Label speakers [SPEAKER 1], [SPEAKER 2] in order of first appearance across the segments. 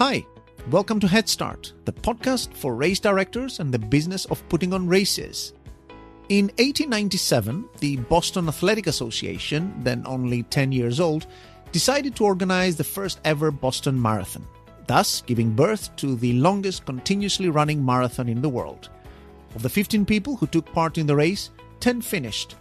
[SPEAKER 1] Hi, welcome to Head Start, the podcast for race directors and the business of putting on races. In 1897, the Boston Athletic Association, then only 10 years old, decided to organize the first ever Boston Marathon, thus giving birth to the longest continuously running marathon in the world. Of the 15 people who took part in the race, 10 finished.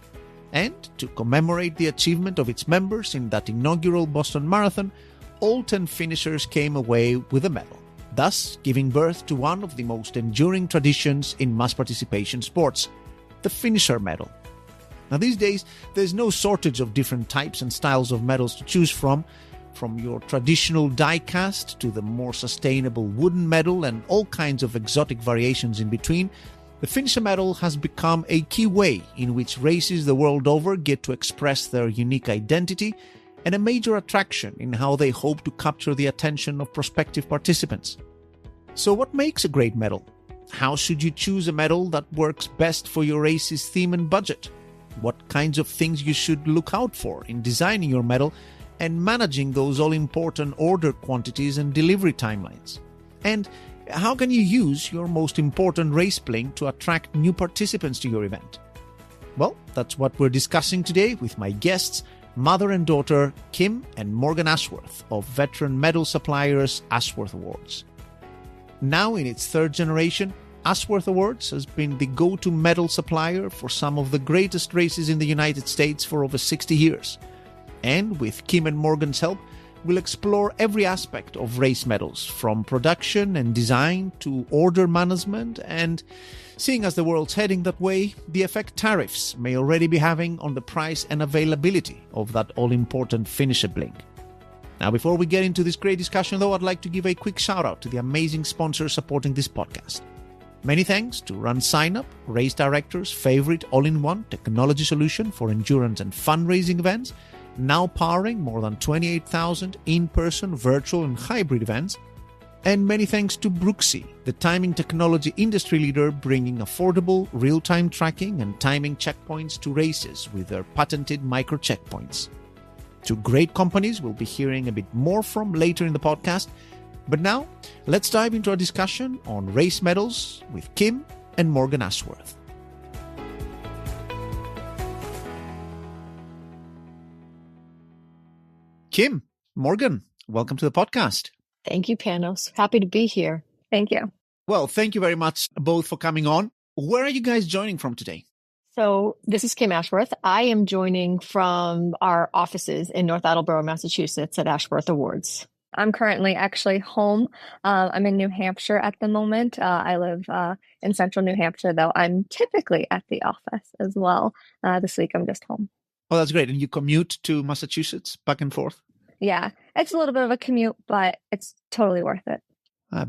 [SPEAKER 1] And to commemorate the achievement of its members in that inaugural Boston Marathon, all 10 finishers came away with a medal, thus giving birth to one of the most enduring traditions in mass participation sports, the finisher medal. Now these days, there's no shortage of different types and styles of medals to choose from your traditional die-cast to the more sustainable wooden medal and all kinds of exotic variations in between. The finisher medal has become a key way in which races the world over get to express their unique identity and a major attraction in how they hope to capture the attention of prospective participants. So what makes a great medal? How should you choose a medal that works best for your race's theme and budget? What kinds of things you should look out for in designing your medal and managing those all-important order quantities and delivery timelines? And how can you use your most important race bling to attract new participants to your event? Well, that's what we're discussing today with my guests, mother and daughter Kim and Morgan Ashworth of veteran medal suppliers Ashworth Awards. Now in its third generation, Ashworth Awards has been the go-to medal supplier for some of the greatest races in the United States for over 60 years. And with Kim and Morgan's help, we'll explore every aspect of race medals, from production and design to order management, and seeing as the world's heading that way, the effect tariffs may already be having on the price and availability of that all-important finisher bling. Now, before we get into this great discussion, though, I'd like to give a quick shout-out to the amazing sponsors supporting this podcast. Many thanks to Run Sign Up, Race Director's favorite all-in-one technology solution for endurance and fundraising events, now powering more than 28,000 in-person, virtual, and hybrid events. And many thanks to Brooksy, the timing technology industry leader, bringing affordable real-time tracking and timing checkpoints to races with their patented micro checkpoints. Two great companies we'll be hearing a bit more from later in the podcast. But now, let's dive into our discussion on race medals with Kim and Morgan Ashworth. Kim, Morgan, welcome to the podcast.
[SPEAKER 2] Thank you, Panos. Happy to be here.
[SPEAKER 3] Thank you.
[SPEAKER 1] Well, thank you very much both for coming on. Where are you guys joining from today?
[SPEAKER 2] So this is Kim Ashworth. I am joining from our offices in North Attleboro, Massachusetts at Ashworth Awards.
[SPEAKER 3] I'm currently actually home. I'm in New Hampshire at the moment. I live in central New Hampshire, though I'm typically at the office as well. This week I'm just home.
[SPEAKER 1] Oh, that's great. And you commute to Massachusetts back and forth?
[SPEAKER 3] Yeah, it's a little bit of a commute, but it's totally worth it.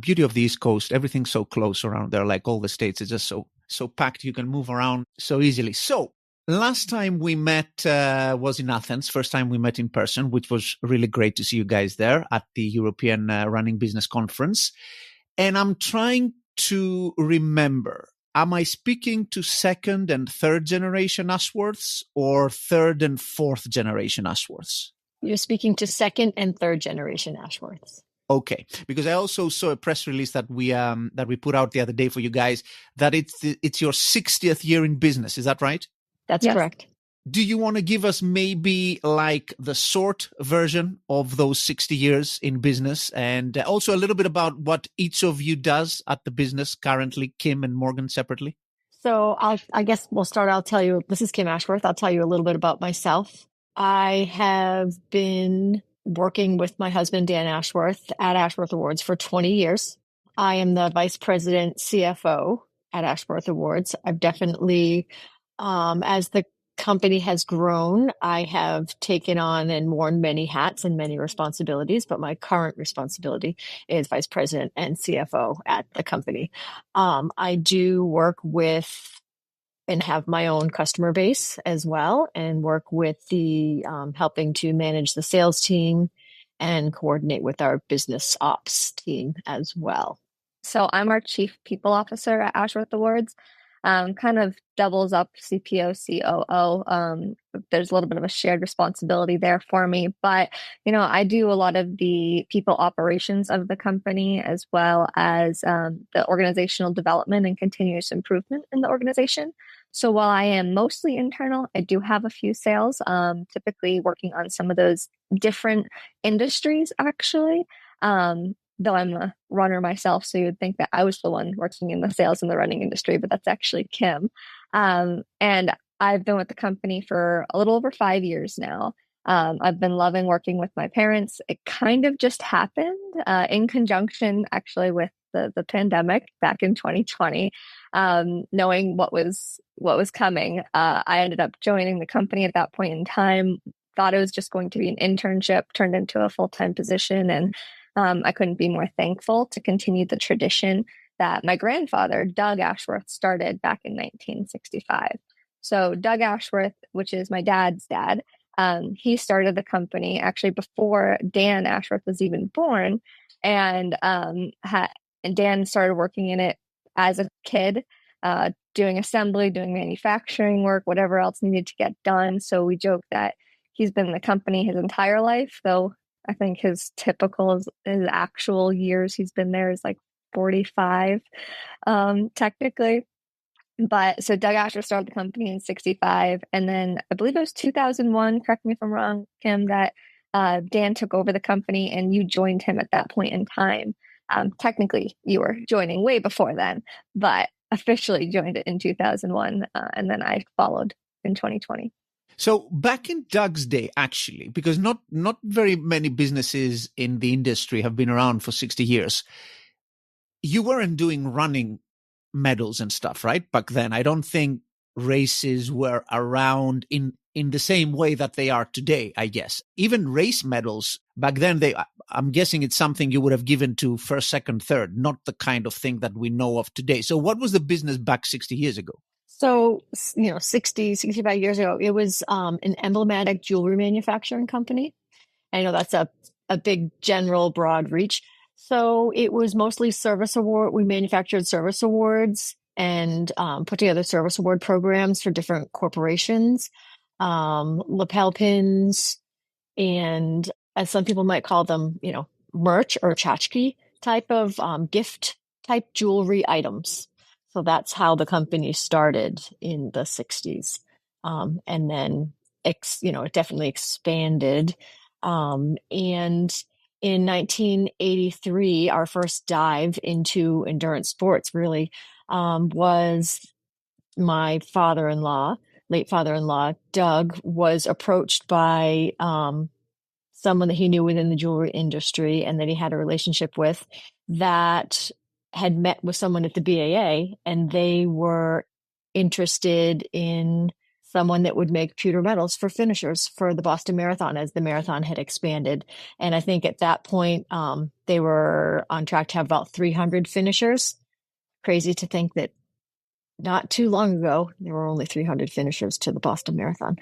[SPEAKER 1] Beauty of the East Coast. Everything's so close around there. Like all the states, it's just so packed. You can move around so easily. So last time we met was in Athens. First time we met in person, which was really great to see you guys there at the European Running Business Conference. And I'm trying to remember, am I speaking to second and third generation Ashworths or third and fourth generation Ashworths?
[SPEAKER 2] You're speaking to second and third generation Ashworths.
[SPEAKER 1] Okay, because I also saw a press release that we put out the other day for you guys that it's your 60th year in business. Is that right?
[SPEAKER 2] That's
[SPEAKER 3] Yes.
[SPEAKER 2] correct.
[SPEAKER 1] Do you want to give us maybe like the short version of those 60 years in business, and also a little bit about what each of you does at the business currently, Kim and Morgan separately?
[SPEAKER 2] So I guess we'll start. I'll tell you, this is Kim Ashworth. I'll tell you a little bit about myself. I have been working with my husband, Dan Ashworth, at Ashworth Awards for 20 years. I am the vice president CFO at Ashworth Awards. I've definitely, as the company has grown, I have taken on and worn many hats and many responsibilities, but my current responsibility is vice president and CFO at the company. I do work with and have my own customer base as well, and work with the helping to manage the sales team and coordinate with our business ops team as well.
[SPEAKER 3] So I'm our Chief People Officer at Ashworth Awards. kind of doubles up CPO, COO. There's a little bit of a shared responsibility there for me, but I do a lot of the people operations of the company as well as the organizational development and continuous improvement in the organization. So while I am mostly internal, I do have a few sales, typically working on some of those different industries, actually. Though I'm a runner myself, so you would think that I was the one working in the sales and the running industry, but that's actually Kim. And I've been with the company for a little over 5 years now. I've been loving working with my parents. It kind of just happened in conjunction, actually, with the pandemic back in 2020. Knowing what was coming, I ended up joining the company at that point in time. Thought it was just going to be an internship, turned into a full-time position, and I couldn't be more thankful to continue the tradition that my grandfather, Doug Ashworth, started back in 1965. So Doug Ashworth, which is my dad's dad, he started the company actually before Dan Ashworth was even born, and Dan started working in it as a kid, doing assembly, doing manufacturing work, whatever else needed to get done. So we joke that he's been in the company his entire life, though I think his actual years he's been there is like 45, technically. But so Doug Asher started the company in 65, and then I believe it was 2001, correct me if I'm wrong, Kim, that Dan took over the company and you joined him at that point in time. Technically, you were joining way before then, but officially joined it in 2001, and then I followed in 2020.
[SPEAKER 1] So back in Doug's day, actually, because not very many businesses in the industry have been around for 60 years, you weren't doing running medals and stuff, right? Back then, I don't think races were around in the same way that they are today, I guess. Even race medals back then, I'm guessing it's something you would have given to first, second, third, not the kind of thing that we know of today. So what was the business back 60 years ago?
[SPEAKER 2] So, 65 years ago, it was an emblematic jewelry manufacturing company. I know that's a big, general, broad reach. So it was mostly service award. We manufactured service awards and put together service award programs for different corporations, lapel pins, and as some people might call them, merch or tchotchke type of gift type jewelry items. So that's how the company started in the 60s. And then, it definitely expanded. And in 1983, our first dive into endurance sports really was my father-in-law, late father-in-law, Doug, was approached by someone that he knew within the jewelry industry and that he had a relationship with that had met with someone at the BAA, and they were interested in someone that would make pewter medals for finishers for the Boston Marathon as the marathon had expanded. And I think at that point, they were on track to have about 300 finishers. Crazy to think that not too long ago, there were only 300 finishers to the Boston Marathon,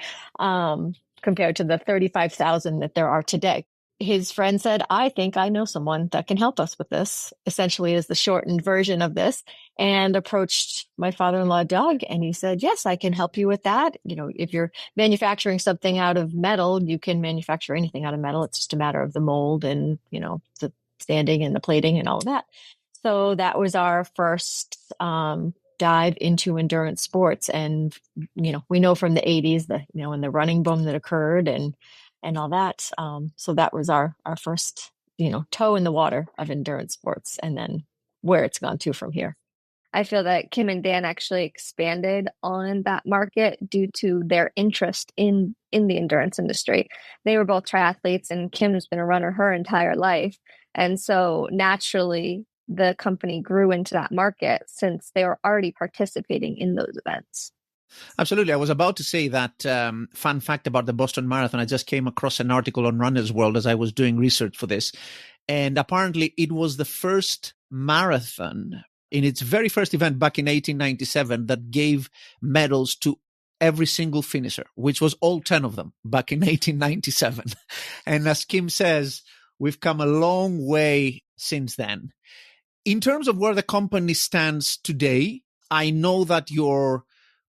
[SPEAKER 2] compared to the 35,000 that there are today. His friend said, I think I know someone that can help us with this, essentially is the shortened version of this, and approached my father-in-law, Doug, and he said, yes, I can help you with that. If you're manufacturing something out of metal, you can manufacture anything out of metal. It's just a matter of the mold and, the sanding and the plating and all of that. So that was our first dive into endurance sports. And, we know from the 80s, and the running boom that occurred and all that. So that was our first, toe in the water of endurance sports, and then where it's gone to from here.
[SPEAKER 3] I feel that Kim and Dan actually expanded on that market due to their interest in the endurance industry. They were both triathletes, and Kim has been a runner her entire life. And so naturally, the company grew into that market since they were already participating in those events.
[SPEAKER 1] Absolutely. I was about to say that fun fact about the Boston Marathon. I just came across an article on Runner's World as I was doing research for this. And apparently it was the first marathon in its very first event back in 1897 that gave medals to every single finisher, which was all 10 of them back in 1897. And as Kim says, we've come a long way since then. In terms of where the company stands today, I know that you're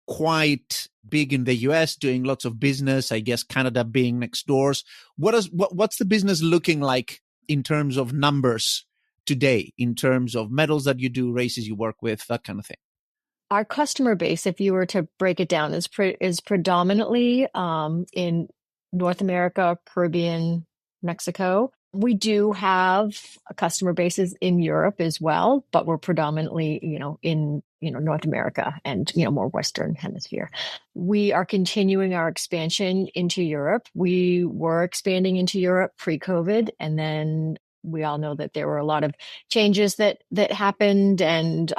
[SPEAKER 1] quite big in the US, doing lots of business, I guess Canada being next doors. What's the business looking like in terms of numbers today, in terms of metals that you do, races you work with, that kind of thing?
[SPEAKER 2] Our customer base, if you were to break it down, is predominantly in North America, Caribbean, Mexico. We do have customer bases in Europe as well, but we're predominantly, in North America and more Western Hemisphere. We are continuing our expansion into Europe. We were expanding into Europe pre-COVID, and then we all know that there were a lot of changes that happened and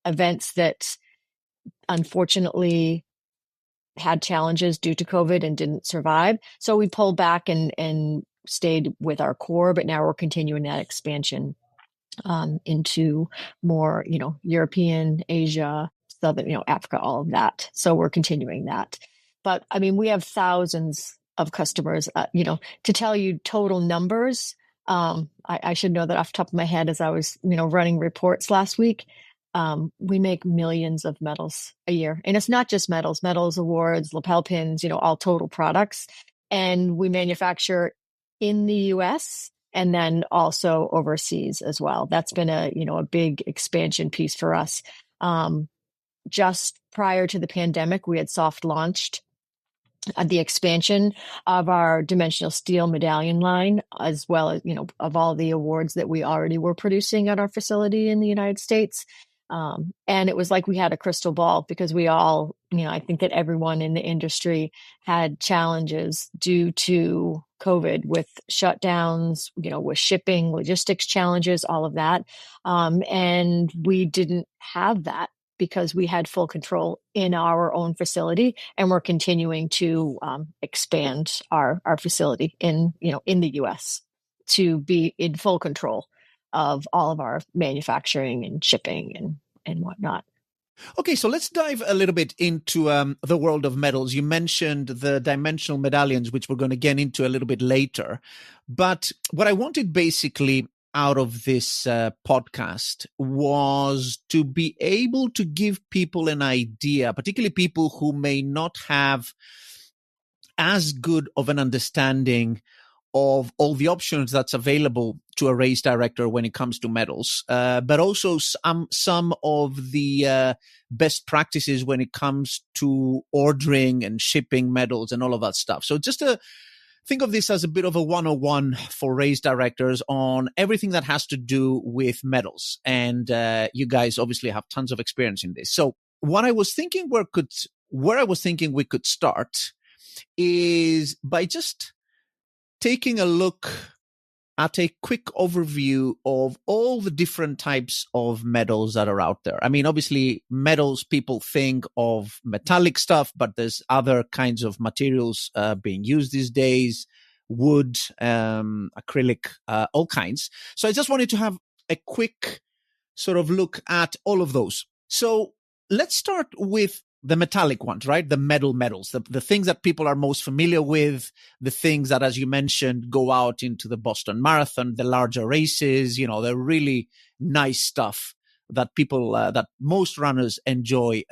[SPEAKER 2] events that unfortunately had challenges due to COVID and didn't survive. So we pulled back and stayed with our core, but now we're continuing that expansion into more, European, Asia, Southern, Africa, all of that. So we're continuing that. But I mean, we have thousands of customers, to tell you total numbers. I should know that off the top of my head as I was, running reports last week. We make millions of medals a year, and it's not just medals, awards, lapel pins, all total products. And we manufacture in the US and then also overseas as well. That's been a big expansion piece for us. Just prior to the pandemic, we had soft launched the expansion of our dimensional steel medallion line, as well as, of all the awards that we already were producing at our facility in the United States. And it was like we had a crystal ball because we all, I think that everyone in the industry had challenges due to COVID with shutdowns, with shipping, logistics challenges, all of that. And we didn't have that because we had full control in our own facility, and we're continuing to expand our facility in the US to be in full control of all of our manufacturing and shipping and whatnot.
[SPEAKER 1] Okay, so let's dive a little bit into the world of medals. You mentioned the dimensional medallions, which we're going to get into a little bit later. But what I wanted basically out of this podcast was to be able to give people an idea, particularly people who may not have as good of an understanding of all the options that's available to a race director when it comes to medals, but also some of the best practices when it comes to ordering and shipping medals and all of that stuff. So just to think of this as a bit of a 101 for race directors on everything that has to do with medals. And you guys obviously have tons of experience in this. So what I was thinking where I was thinking we could start is by just taking a look at a quick overview of all the different types of medals that are out there. I mean, obviously, medals, people think of metallic stuff, but there's other kinds of materials being used these days, wood, acrylic, all kinds. So I just wanted to have a quick sort of look at all of those. So let's start with the metallic ones, right? The medals, the things that people are most familiar with, the things that, as you mentioned, go out into the Boston Marathon, the larger races, the really nice stuff that people, that most runners enjoy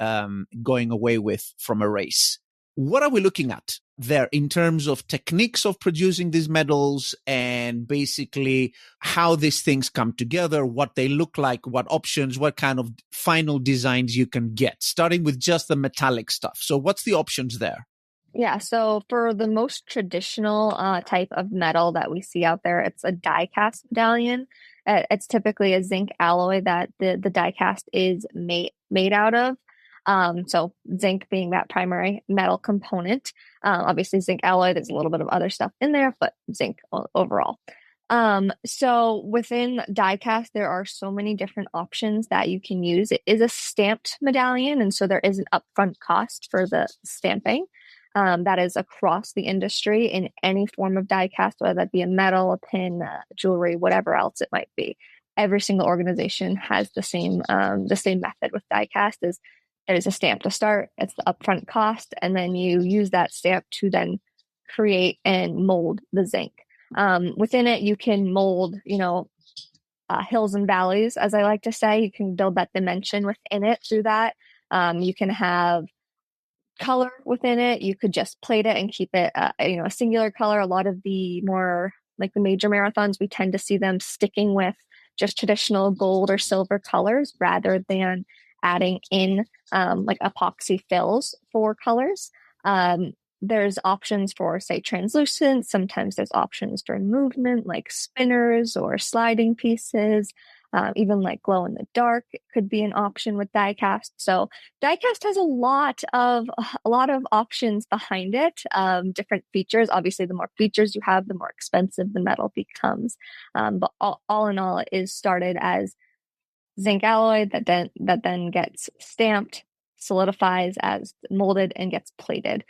[SPEAKER 1] going away with from a race. What are we looking at there in terms of techniques of producing these medals and basically how these things come together, what they look like, what options, what kind of final designs you can get, starting with just the metallic stuff. So what's the options there?
[SPEAKER 3] Yeah, so for the most traditional type of medal that we see out there, it's a die cast medallion. It's typically a zinc alloy that the die cast is made out of. So zinc being that primary metal component. Obviously zinc alloy, there's a little bit of other stuff in there, but zinc overall. So within die cast, there are so many different options that you can use. It is a stamped medallion, and so there is an upfront cost for the stamping. That is across the industry in any form of die cast, whether that be a metal, a pin, jewelry, whatever else it might be. Every single organization has the same method with die cast. There's a stamp to start, it's the upfront cost, and then you use that stamp to then create and mold the zinc. Within it, you can mold, hills and valleys, as I like to say. You can build that dimension within it through that. You can have color within it. You could just plate it and keep it, a singular color. A lot of the more like the major marathons, we tend to see them sticking with just traditional gold or silver colors rather than adding in like epoxy fills for colors. There's options for, say, translucent. Sometimes there's options for movement, like spinners or sliding pieces. Even like glow in the dark could be an option with diecast. So diecast has a lot of options behind it, different features. Obviously, the more features you have, the more expensive the metal becomes. But all in all, it is started as zinc alloy that then gets stamped, solidifies as molded, and gets plated.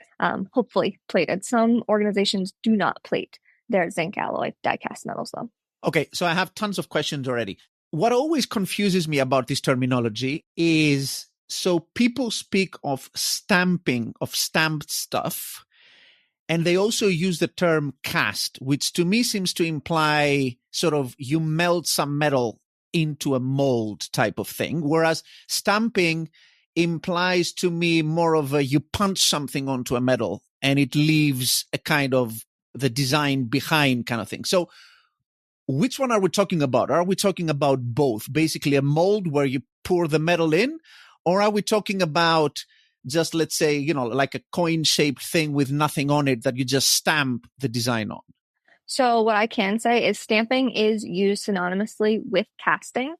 [SPEAKER 3] Hopefully plated. Some organizations do not plate their zinc alloy diecast metals, though.
[SPEAKER 1] Okay, so I have tons of questions already. What always confuses me about this terminology is, so people speak of stamping, of stamped stuff, and they also use the term cast, which to me seems to imply sort of you melt some metal into a mold type of thing, whereas stamping implies to me more of a you punch something onto a metal and it leaves a kind of the design behind kind of thing. So which one are we talking about? Are we talking about both? Basically a mold where you pour the metal in? Or are we talking about just, let's say, like a coin-shaped thing with nothing on it that you just stamp the design on?
[SPEAKER 3] So what I can say is stamping is used synonymously with casting.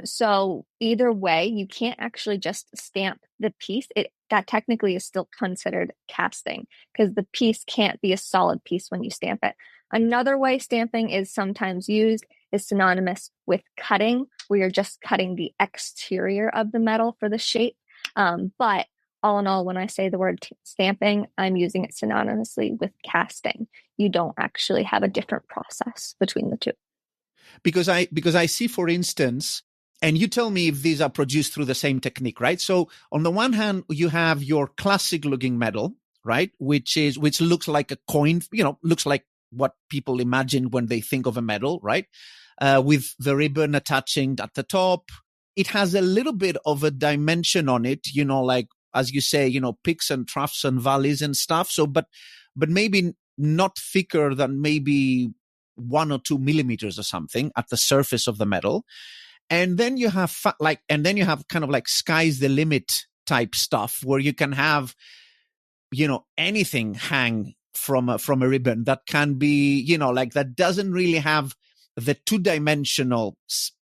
[SPEAKER 3] So either way, you can't actually just stamp the piece. That technically is still considered casting because the piece can't be a solid piece when you stamp it. Another way stamping is sometimes used is synonymous with cutting, where you're just cutting the exterior of the metal for the shape. But all in all, when I say the word stamping, I'm using it synonymously with casting. You don't actually have a different process between the two.
[SPEAKER 1] Because I see, for instance, and you tell me if these are produced through the same technique, right? So on the one hand, you have your classic looking metal, right? Which looks like a coin, looks like what people imagine when they think of a medal, right? With the ribbon attaching at the top. It has a little bit of a dimension on it, like, as you say, peaks and troughs and valleys and stuff. So, but maybe not thicker than maybe 1 or 2 millimeters or something at the surface of the metal. And then you have kind of like sky's the limit type stuff where you can have, anything hang from a ribbon that can be, like that doesn't really have the 2-dimensional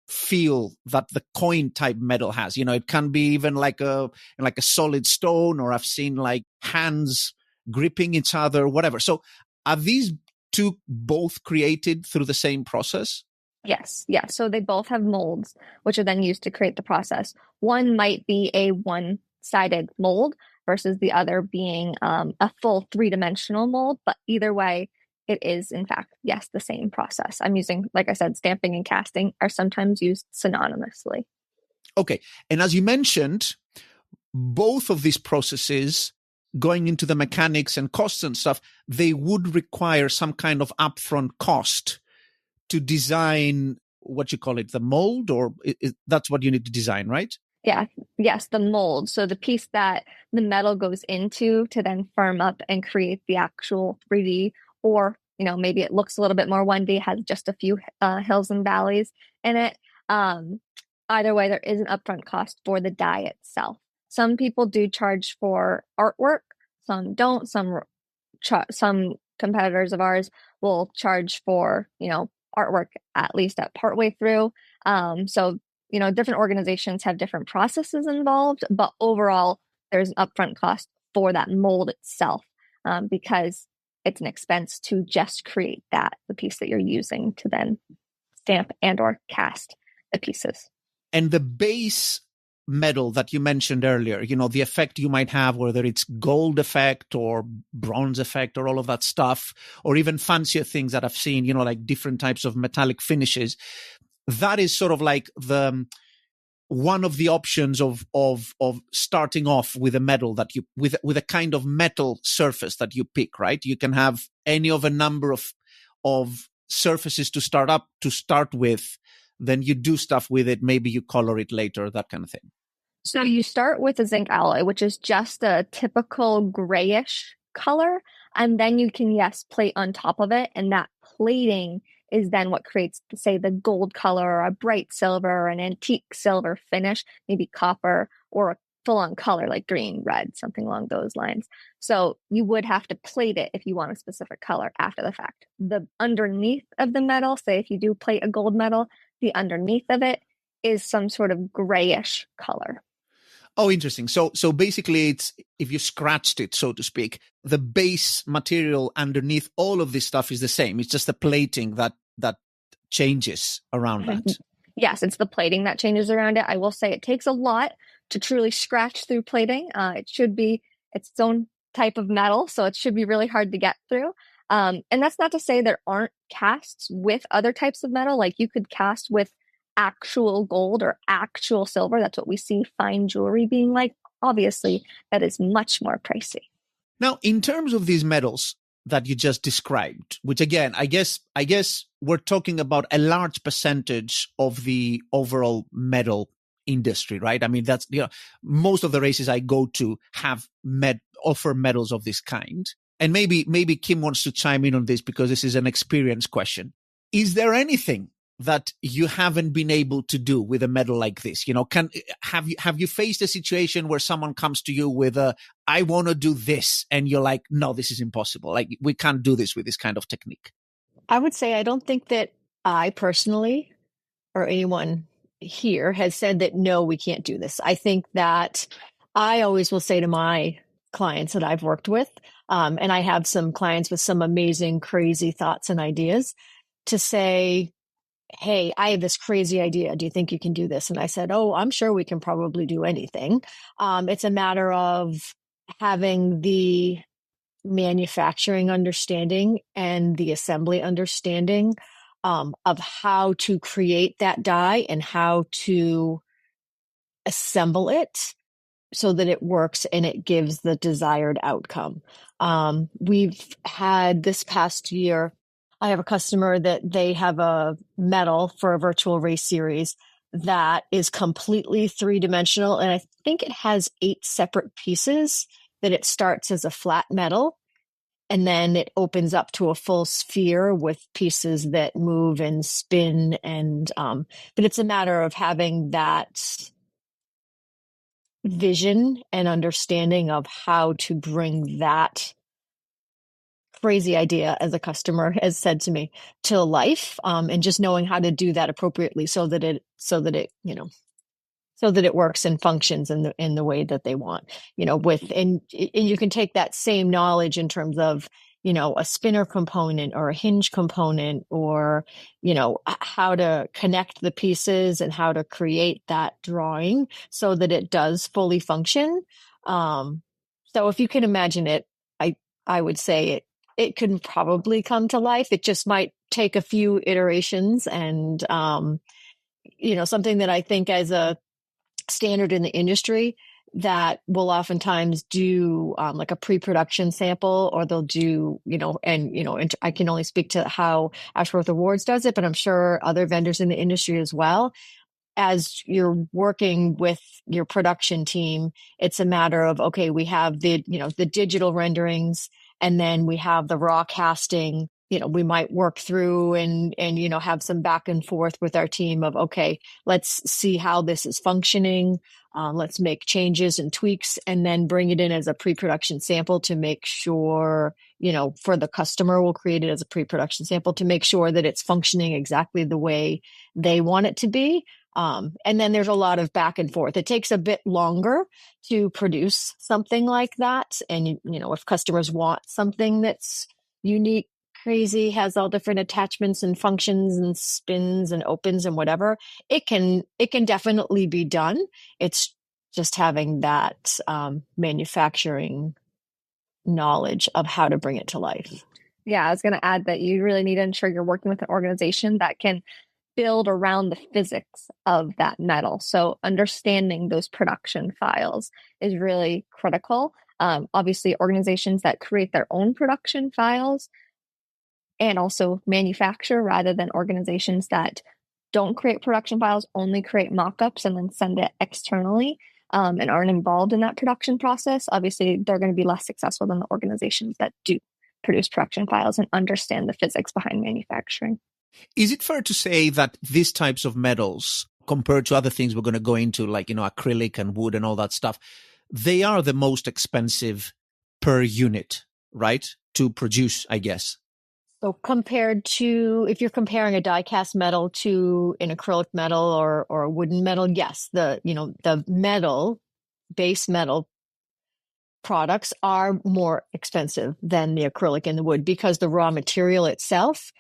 [SPEAKER 1] feel that the coin type metal has. It can be even like a solid stone, or I've seen like hands gripping each other, whatever. So are these two both created through the same process?
[SPEAKER 3] Yes. Yeah. So they both have molds, which are then used to create the process. One might be a one-sided mold versus the other being a full 3-dimensional mold. But either way, it is, in fact, yes, the same process. I'm using, like I said, stamping and casting are sometimes used synonymously.
[SPEAKER 1] Okay. And as you mentioned, both of these processes, going into the mechanics and costs and stuff, they would require some kind of upfront cost to design, what you call it, the mold, or that's what you need to design, right?
[SPEAKER 3] Yeah. Yes, the mold. So the piece that the metal goes into to then firm up and create the actual 3D, or, maybe it looks a little bit more 1D, has just a few hills and valleys in it. Either way, there is an upfront cost for the die itself. Some people do charge for artwork, some don't. Some competitors of ours will charge for, artwork at least at partway through. So, different organizations have different processes involved, but overall, there's an upfront cost for that mold itself, because it's an expense to just create the piece that you're using to then stamp and or cast the pieces.
[SPEAKER 1] And the base metal that you mentioned earlier, the effect you might have, whether it's gold effect or bronze effect or all of that stuff, or even fancier things that I've seen, like different types of metallic finishes, that is sort of like one of the options of starting off with a metal that you with a kind of metal surface that you pick, right? You can have any of a number of surfaces to start with then you do stuff with it. Maybe you color it later, that kind of thing.
[SPEAKER 3] So you start with a zinc alloy, which is just a typical grayish color. And then you can, yes, plate on top of it. And that plating is then what creates, say, the gold color or a bright silver or an antique silver finish, maybe copper or a full-on color like green, red, something along those lines. So you would have to plate it if you want a specific color after the fact. The underneath of the metal, say if you do plate a gold metal, the underneath of it is some sort of grayish color.
[SPEAKER 1] Oh, interesting. So basically it's, if you scratched it, so to speak, the base material underneath all of this stuff is the same. It's just the plating that changes around that.
[SPEAKER 3] Yes, it's the plating that changes around it. I will say it takes a lot to truly scratch through plating. It should be its own type of metal, so it should be really hard to get through. And that's not to say there aren't casts with other types of metal. Like you could cast with actual gold or actual silver. That's what we see fine jewelry being like. Obviously, that is much more pricey.
[SPEAKER 1] Now, in terms of these metals that you just described, which again, I guess we're talking about a large percentage of the overall metal industry, right? I mean, that's, most of the races I go to have offer metals of this kind. And maybe Kim wants to chime in on this because this is an experience question. Is there anything that you haven't been able to do with a metal like this? Have you faced a situation where someone comes to you with I want to do this, and you're like, no, this is impossible. Like, we can't do this with this kind of technique.
[SPEAKER 2] I would say I don't think that I personally or anyone here has said that, no, we can't do this. I think that I always will say to my clients that I've worked with, and I have some clients with some amazing, crazy thoughts and ideas, to say, hey, I have this crazy idea. Do you think you can do this? And I said, oh, I'm sure we can probably do anything. It's a matter of having the manufacturing understanding and the assembly understanding of how to create that die and how to assemble it so that it works and it gives the desired outcome. We've had this past year, I have a customer that they have a metal for a virtual race series that is completely three-dimensional. And I think it has 8 separate pieces that it starts as a flat metal. And then it opens up to a full sphere with pieces that move and spin. And, but it's a matter of having that vision and understanding of how to bring that crazy idea, as a customer has said to me, to life, and just knowing how to do that appropriately so that it works and functions in the way that they want, and you can take that same knowledge in terms of, a spinner component or a hinge component, or, how to connect the pieces and how to create that drawing so that it does fully function. So if you can imagine it, I would say it can probably come to life. It just might take a few iterations, and, something that I think as a standard in the industry that will oftentimes do like a pre-production sample, or they'll do, and I can only speak to how Ashworth Awards does it, but I'm sure other vendors in the industry as well. As you're working with your production team, it's a matter of, okay, we have the digital renderings, and then we have the raw casting. We might work through and have some back and forth with our team of, okay, let's see how this is functioning. Let's make changes and tweaks, and then bring it in as a pre-production sample to make sure, for the customer, we'll create it as a pre-production sample to make sure that it's functioning exactly the way they want it to be. And then there's a lot of back and forth. It takes a bit longer to produce something like that. And, if customers want something that's unique, crazy, has all different attachments and functions and spins and opens and whatever, it can definitely be done. It's just having that manufacturing knowledge of how to bring it to life.
[SPEAKER 3] Yeah, I was going to add that you really need to ensure you're working with an organization that can build around the physics of that metal. So understanding those production files is really critical. Obviously, organizations that create their own production files and also manufacture, rather than organizations that don't create production files, only create mock-ups and then send it externally, and aren't involved in that production process, obviously they're going to be less successful than the organizations that do produce production files and understand the physics behind manufacturing.
[SPEAKER 1] Is it fair to say that these types of metals, compared to other things we're going to go into, like, acrylic and wood and all that stuff, they are the most expensive per unit, right? To produce, I guess.
[SPEAKER 2] So compared to, if you're comparing a die cast metal to an acrylic metal or a wooden metal, yes, the base metal products are more expensive than the acrylic and the wood because the raw material itself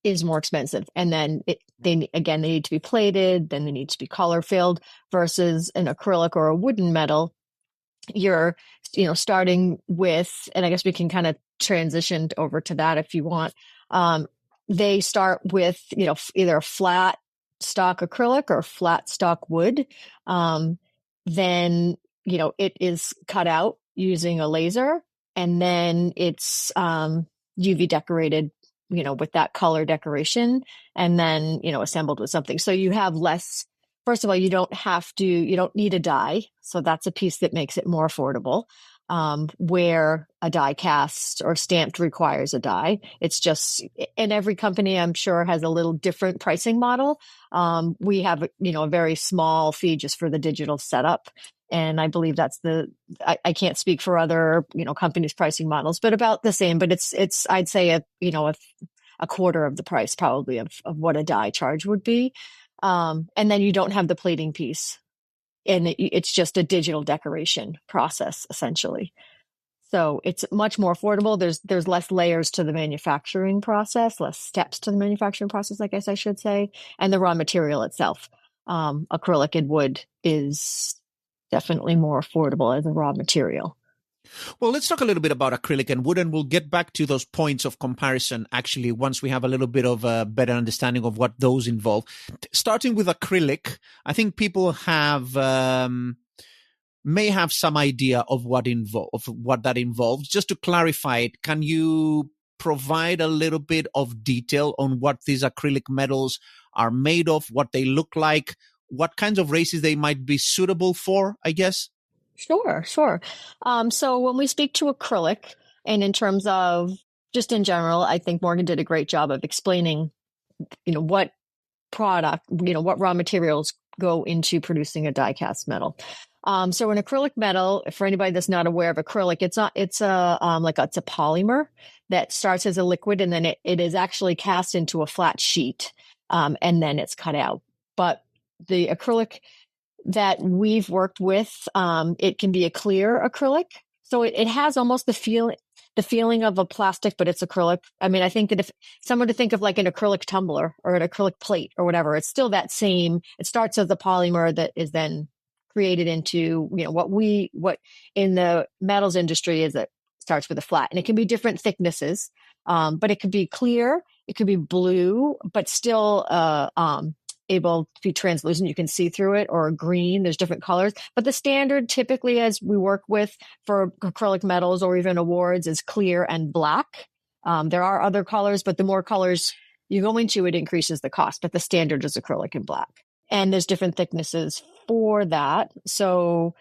[SPEAKER 2] is more expensive. And then they need to be plated, then they need to be color filled, versus an acrylic or a wooden metal. You're, starting with, and I guess we can kind of transition over to that if you want. They start with, either a flat stock acrylic or flat stock wood. Then, it is cut out using a laser, and then it's UV decorated, with that color decoration, and then, assembled with something. So you have less. First of all, you don't need a die. So that's a piece that makes it more affordable, where a die cast or stamped requires a die. It's just, and every company, I'm sure, has a little different pricing model. We have, a very small fee just for the digital setup. And I believe that's I can't speak for other, companies' pricing models, but about the same. But it's I'd say a quarter of the price probably of what a die charge would be. And then you don't have the plating piece, and it's just a digital decoration process essentially. So it's much more affordable. There's less layers to the manufacturing process, less steps to the manufacturing process, I guess I should say. And the raw material itself, acrylic and wood, is definitely more affordable as a raw material.
[SPEAKER 1] Well, let's talk a little bit about acrylic and wood, and we'll get back to those points of comparison actually once we have a little bit of a better understanding of what those involve. Starting with acrylic, I think people may have some idea of what that involves. Just to clarify it, can you provide a little bit of detail on what these acrylic metals are made of, what they look like, what kinds of races they might be suitable for, I guess?
[SPEAKER 2] Sure. So when we speak to acrylic, and in terms of just in general, I think Morgan did a great job of explaining, what what raw materials go into producing a die cast metal. So an acrylic metal, for anybody that's not aware of acrylic, it's a polymer that starts as a liquid, and then it is actually cast into a flat sheet, and then it's cut out. But the acrylic that we've worked with, it can be a clear acrylic. So it has almost the feeling of a plastic, but it's acrylic. I mean, I think that if someone to think of like an acrylic tumbler or an acrylic plate or whatever, it's still that same. It starts as a polymer that is then created into, what in the metals industry is it starts with a flat, and it can be different thicknesses. But it could be clear, it could be blue, but still, able to be translucent. You can see through it, or green. There's different colors, but the standard typically, as we work with for acrylic metals or even awards, is clear and black. There are other colors, but the more colors you go into, it increases the cost, but the standard is acrylic and black. And there's different thicknesses for that. So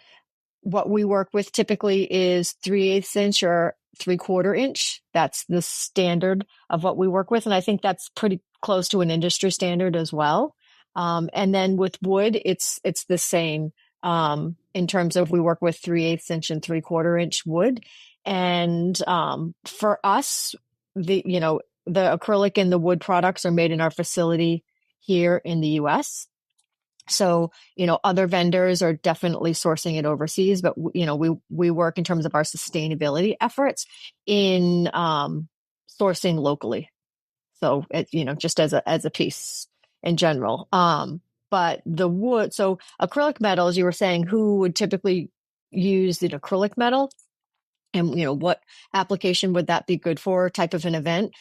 [SPEAKER 2] what we work with typically is 3/8 inch or 3/4 inch. That's the standard of what we work with. And I think that's pretty close to an industry standard as well. And then with wood, it's the same, in terms of we work with 3/8 inch and 3/4 inch wood. And, for us, the acrylic and the wood products are made in our facility here in the US. So, other vendors are definitely sourcing it overseas, but we work in terms of our sustainability efforts in, sourcing locally. So, just as a piece in general. But the wood, so acrylic metals, you were saying who would typically use the acrylic metal, and, what application would that be good for, type of an event?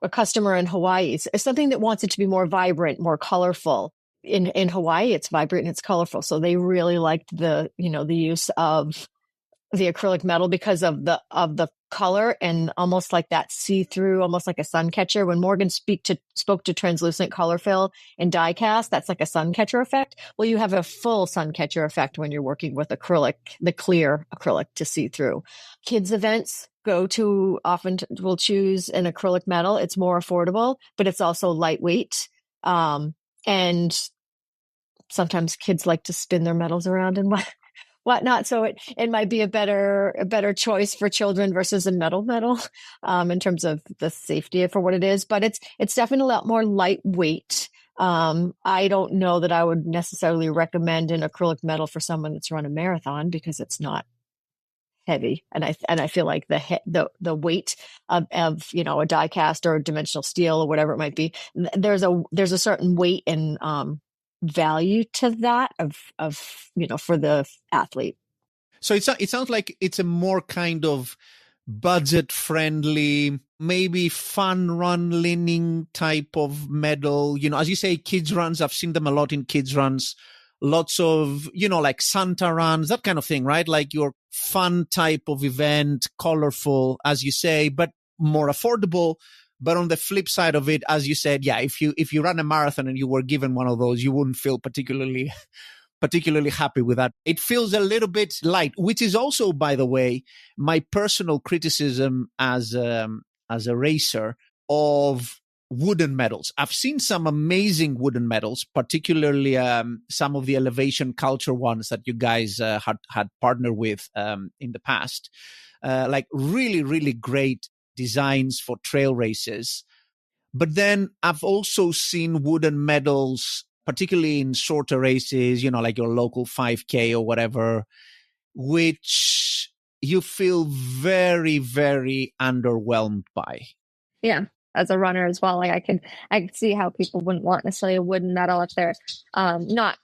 [SPEAKER 2] A customer in Hawaii is something that wants it to be more vibrant, more colorful. In Hawaii, it's vibrant and it's colorful. So they really liked the use of the acrylic metal because of the color and almost like that see-through, almost like a sun catcher. When Morgan spoke to translucent color fill and die cast, that's like a sun catcher effect. Well, you have a full sun catcher effect when you're working with acrylic, the clear acrylic to see through. Kids events will choose an acrylic metal. It's more affordable, but it's also lightweight. And sometimes kids like to spin their metals around and whatnot. So it might be a better choice for children versus a metal, in terms of the safety for what it is, but it's definitely a lot more lightweight. I don't know that I would necessarily recommend an acrylic metal for someone that's run a marathon because it's not heavy. And I feel like the weight of a die cast or a dimensional steel or whatever it might be, there's a certain weight and, value to that for the athlete.
[SPEAKER 1] So it sounds like it's a more kind of budget friendly, maybe fun run leaning type of medal. As you say, kids runs, I've seen them a lot in kids runs, lots of, like Santa runs, that kind of thing, right? Like your fun type of event, colorful, as you say, but more affordable. But on the flip side of it, as you said, yeah, if you run a marathon and you were given one of those, you wouldn't feel particularly happy with that. It feels a little bit light, which is also, by the way, my personal criticism as a racer of wooden medals. I've seen some amazing wooden medals, particularly some of the Elevation Culture ones that you guys had partnered with in the past, like really, really great designs for trail races. But then I've also seen wooden medals, particularly in shorter races, like your local 5K or whatever, which you feel very, very underwhelmed by.
[SPEAKER 3] Yeah. As a runner as well, like I could see how people wouldn't want necessarily a wooden medal if they're not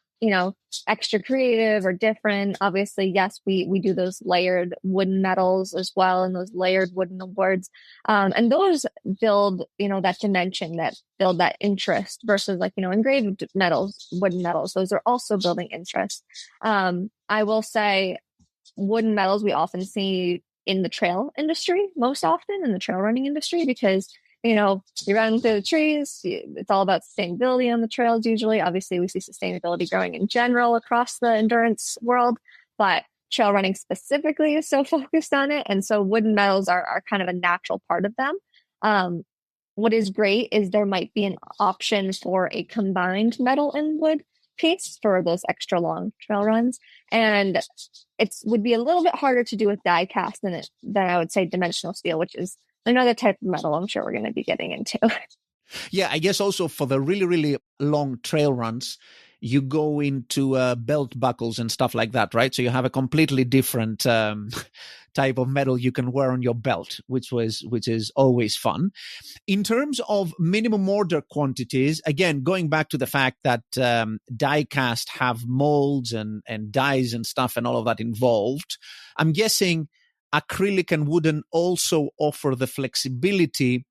[SPEAKER 3] extra creative or different. Obviously, yes, we do those layered wooden medals as well, and those layered wooden awards. And those build, that dimension, that build that interest versus engraved medals, wooden medals. Those are also building interest. I will say wooden medals we often see in the trail industry, most often in the trail running industry, because you run through the trees. It's all about sustainability on the trails. Usually, obviously, we see sustainability growing in general across the endurance world, but trail running specifically is so focused on it. And so wooden medals are kind of a natural part of them. What is great is there might be an option for a combined metal and wood piece for those extra long trail runs. And it would be a little bit harder to do with die cast than I would say dimensional steel, which is another type of metal I'm sure we're going to be getting into.
[SPEAKER 1] Yeah, I guess also for the really, really long trail runs, you go into belt buckles and stuff like that, right? So you have a completely different type of metal you can wear on your belt, which is always fun. In terms of minimum order quantities, again, going back to the fact that die cast have molds and dyes and stuff and all of that involved, I'm guessing acrylic and wooden also offer the flexibility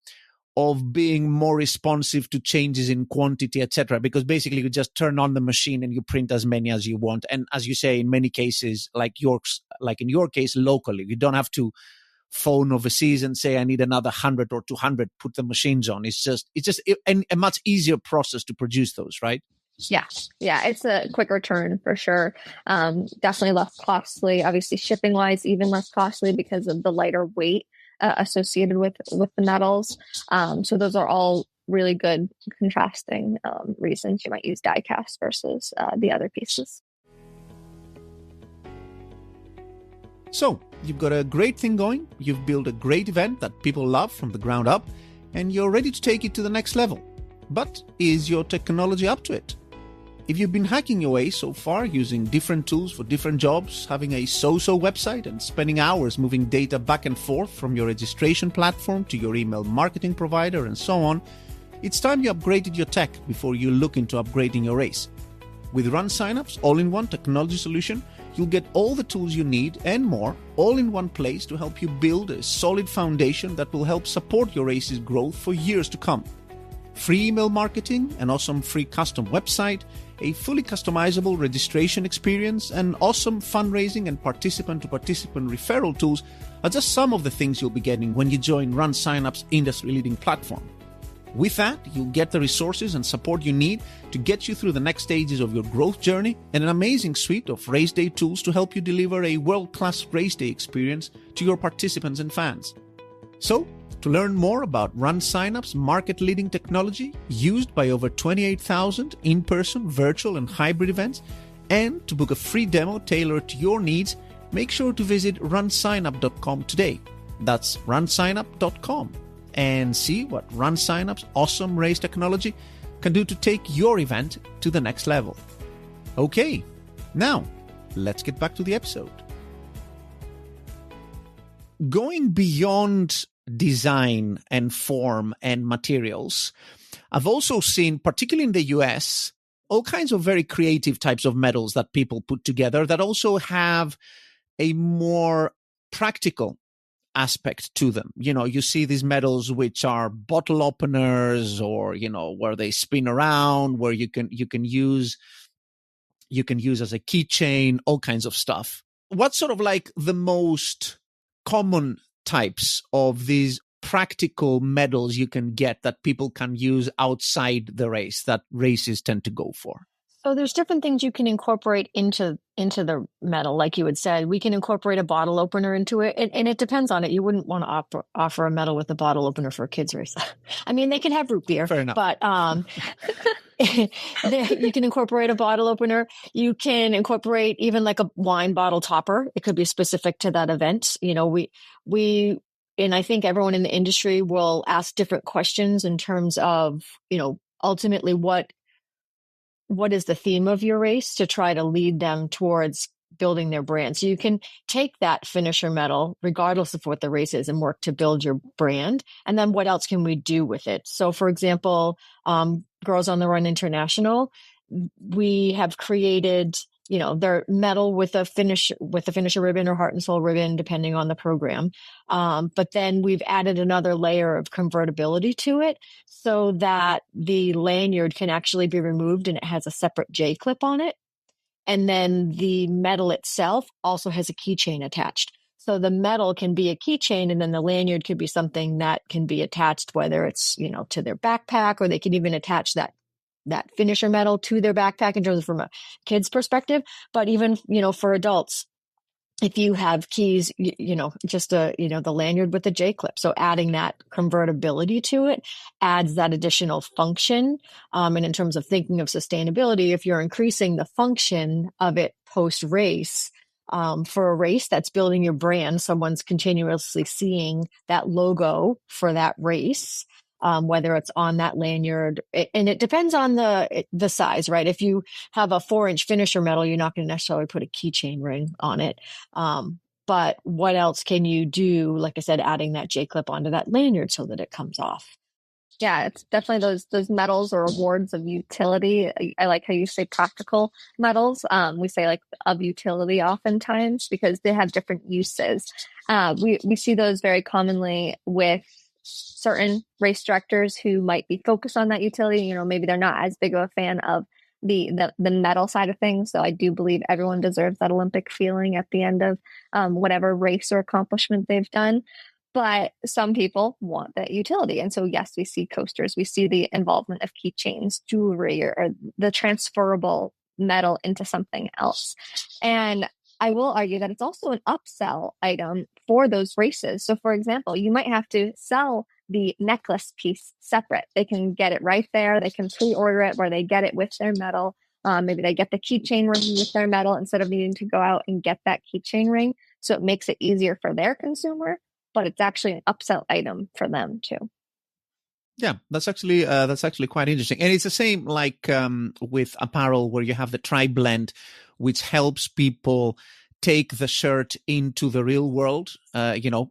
[SPEAKER 1] of being more responsive to changes in quantity, etc. Because basically you just turn on the machine and you print as many as you want. And as you say, in many cases, like in your case, locally, you don't have to phone overseas and say, I need another 100 or 200, put the machines on. It's just a much easier process to produce those, right?
[SPEAKER 3] Yeah, it's a quicker turn for sure. Definitely less costly. Obviously, shipping wise, even less costly because of the lighter weight associated with the metals. So those are all really good contrasting reasons you might use die cast versus the other pieces.
[SPEAKER 1] So you've got a great thing going. You've built a great event that people love from the ground up, and you're ready to take it to the next level. But is your technology up to it? If you've been hacking your way so far using different tools for different jobs, having a so-so website and spending hours moving data back and forth from your registration platform to your email marketing provider and so on, it's time you upgraded your tech before you look into upgrading your race. With Run Signups all-in-one technology solution, you'll get all the tools you need and more all in one place to help you build a solid foundation that will help support your race's growth for years to come. free email marketing, an awesome free custom website, a fully customizable registration experience, and awesome fundraising and participant-to-participant referral tools are just some of the things you'll be getting when you join Run Signup's industry-leading platform. With that, you'll get the resources and support you need to get you through the next stages of your growth journey and an amazing suite of race day tools to help you deliver a world-class race day experience to your participants and fans. So, to learn more about Run Signup's market-leading technology used by over 28,000 in-person, virtual, and hybrid events, and to book a free demo tailored to your needs, make sure to visit runsignup.com today. That's runsignup.com. And see what Run Signup's awesome race technology can do to take your event to the next level. Okay, now let's get back to the episode. Going beyond design and form and materials, I've also seen, particularly in the US, all kinds of very creative types of medals that people put together that also have a more practical aspect to them. You know, you see these medals which are bottle openers, or, you know, where they spin around, where you can use as a keychain, all kinds of stuff. What's sort of like the most common types of these practical medals you can get that people can use outside the race, that races tend to go for?
[SPEAKER 2] So there's different things you can incorporate into the medal. Like you had said, we can incorporate a bottle opener into it. And it depends on it. You wouldn't want to offer a medal with a bottle opener for a kids race. I mean, they can have root beer,
[SPEAKER 1] fair enough,
[SPEAKER 2] but you can incorporate a bottle opener. You can incorporate even like a wine bottle topper. It could be specific to that event. You know, and I think everyone in the industry will ask different questions in terms of, you know, ultimately what is the theme of your race, to try to lead them towards building their brand. So you can take that finisher medal, regardless of what the race is, and work to build your brand. And then what else can we do with it? So for example, Girls on the Run International, we have created, you know, their medal with a finisher ribbon or heart and soul ribbon, depending on the program. But then we've added another layer of convertibility to it so that the lanyard can actually be removed and it has a separate J clip on it. And then the medal itself also has a keychain attached. So the medal can be a keychain, and then the lanyard could be something that can be attached, whether it's, you know, to their backpack, or they can even attach that finisher medal to their backpack in terms of from a kid's perspective. But even, you know, for adults, if you have keys, you know, just the lanyard with the J clip. So adding that convertibility to it adds that additional function. And in terms of thinking of sustainability, if you're increasing the function of it post race, for a race that's building your brand, someone's continuously seeing that logo for that race. Whether it's on that lanyard, and it depends on the size, right? If you have a 4-inch finisher medal, you're not going to necessarily put a keychain ring on it. But what else can you do? Like I said, adding that J clip onto that lanyard so that it comes off.
[SPEAKER 3] Yeah, it's definitely those medals or awards of utility. I like how you say practical medals. We say like of utility oftentimes because they have different uses. We see those very commonly with certain race directors who might be focused on that utility. You know, maybe they're not as big of a fan of the medal side of things. So I do believe everyone deserves that Olympic feeling at the end of whatever race or accomplishment they've done. But some people want that utility. And so, yes, we see coasters, we see the involvement of keychains, jewelry, or the transferable medal into something else. And I will argue that it's also an upsell item for those races. So for example, you might have to sell the necklace piece separate. They can get it right there. They can pre-order it where they get it with their medal. Maybe they get the keychain ring with their medal instead of needing to go out and get that keychain ring. So it makes it easier for their consumer, but it's actually an upsell item for them too.
[SPEAKER 1] Yeah, that's actually quite interesting. And it's the same like with apparel, where you have the tri-blend, which helps people take the shirt into the real world,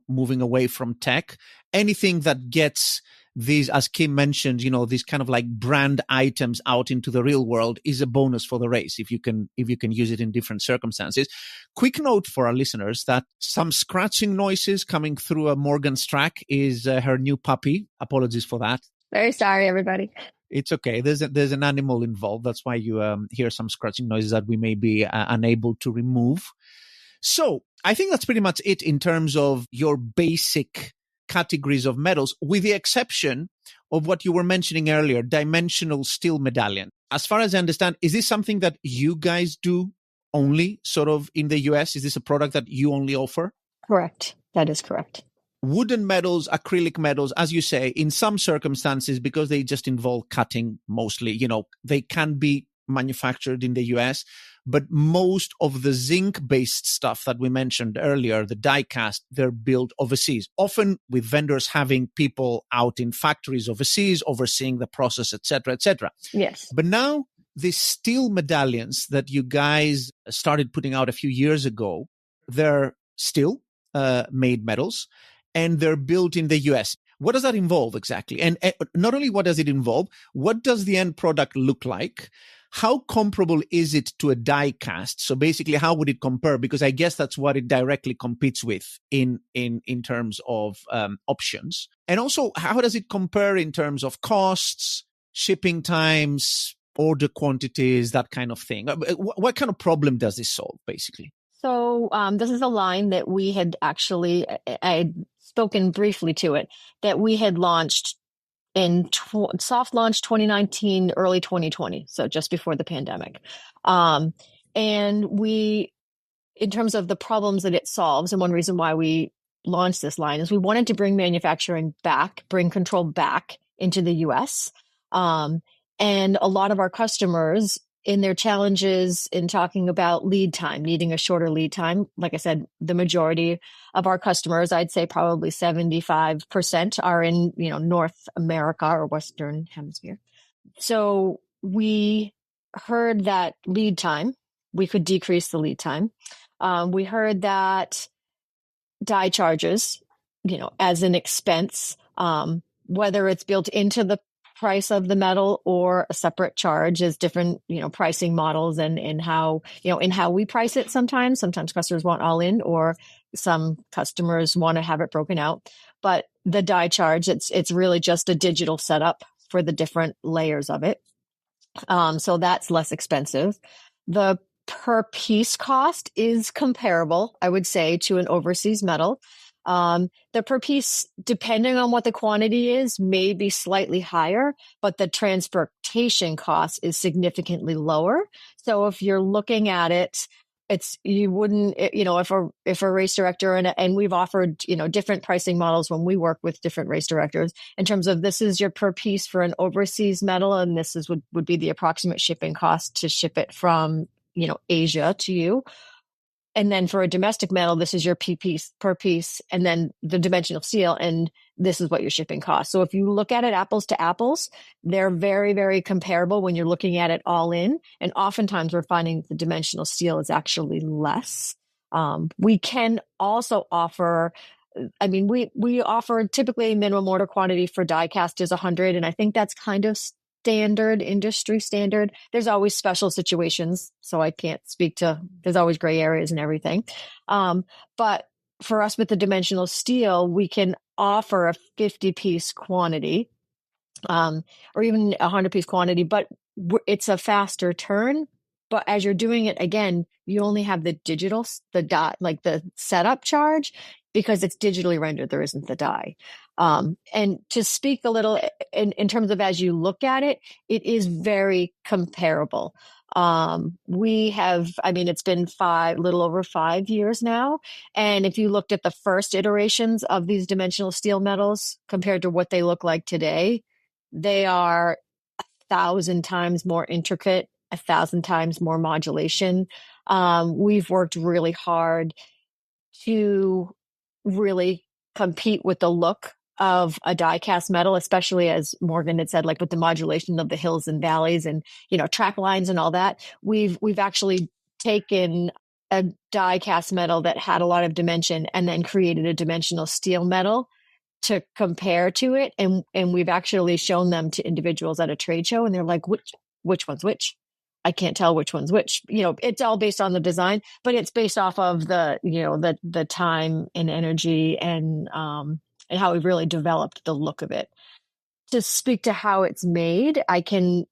[SPEAKER 1] moving away from tech. Anything that gets these, as Kim mentioned, these kind of like brand items out into the real world is a bonus for the race if you can use it in different circumstances. Quick note for our listeners that some scratching noises coming through Morgan's track is her new puppy. Apologies for that.
[SPEAKER 3] Very sorry, everybody.
[SPEAKER 1] It's okay. There's an animal involved. That's why you hear some scratching noises that we may be unable to remove. So I think that's pretty much it in terms of your basic categories of metals, with the exception of what you were mentioning earlier, dimensional steel medallion. As far as I understand, is this something that you guys do only sort of in the US? Is this a product that you only offer?
[SPEAKER 2] Correct. That is correct.
[SPEAKER 1] Wooden metals, acrylic metals, as you say, in some circumstances, because they just involve cutting mostly, they can be manufactured in the US, but most of the zinc-based stuff that we mentioned earlier, the die cast, they're built overseas, often with vendors having people out in factories overseas, overseeing the process, et cetera, et cetera.
[SPEAKER 2] Yes.
[SPEAKER 1] But now these steel medallions that you guys started putting out a few years ago, they're steel made metals, and they're built in the US. What does that involve exactly? And not only what does it involve, what does the end product look like? How comparable is it to a die cast? So basically, how would it compare? Because I guess that's what it directly competes with in terms of options. And also, how does it compare in terms of costs, shipping times, order quantities, that kind of thing? What kind of problem does this solve, basically?
[SPEAKER 2] So this is a line that we had actually, I had spoken briefly to it, that we had launched in soft launch 2019, early 2020, so just before the pandemic. And we, in terms of the problems that it solves, and one reason why we launched this line is we wanted to bring manufacturing back, bring control back into the US. And a lot of our customers, in their challenges in talking about lead time, needing a shorter lead time, like I said, the majority of our customers, I'd say probably 75%, are in North America or Western Hemisphere. So we heard that lead time, we could decrease the lead time. We heard that die charges, as an expense, whether it's built into the price of the metal or a separate charge, is different, pricing models and how, in how we price it. Sometimes customers want all in, or some customers want to have it broken out. But the die charge, it's really just a digital setup for the different layers of it. So that's less expensive. The per piece cost is comparable, I would say, to an overseas metal. The per piece, depending on what the quantity is, may be slightly higher, but the transportation cost is significantly lower. So if you're looking at it, you wouldn't, if a race director, and we've offered, different pricing models when we work with different race directors in terms of, this is your per piece for an overseas metal, and this would be the approximate shipping cost to ship it from, Asia to you. And then for a domestic metal, this is your per piece, and then the dimensional steel, and this is what your shipping costs. So if you look at it apples to apples, they're very, very comparable when you're looking at it all in. And oftentimes we're finding the dimensional steel is actually less. We can also offer, we offer typically minimum order quantity for die cast is 100. And I think that's kind of standard, industry standard. There's always special situations, so I can't speak to, there's always gray areas and everything. But for us with the dimensional steel, we can offer a 50-piece quantity, or even a 100-piece quantity, but it's a faster turn. But as you're doing it, again, you only have the digital, the dot, like the setup charge, because it's digitally rendered. There isn't the die. And to speak a little in terms of, as you look at it, it is very comparable. We have, it's been little over 5 years now. And if you looked at the first iterations of these dimensional steel metals compared to what they look like today, they are 1,000 times more intricate, 1,000 times more modulation. We've worked really hard to really compete with the look of a die cast metal, especially, as Morgan had said, like with the modulation of the hills and valleys and, track lines and all that. We've actually taken a die cast metal that had a lot of dimension and then created a dimensional steel metal to compare to it. And we've actually shown them to individuals at a trade show, and they're like, which one's which? I can't tell which one's which. It's all based on the design, but it's based off of the time and energy and how we've really developed the look of it. To speak to how it's made, I can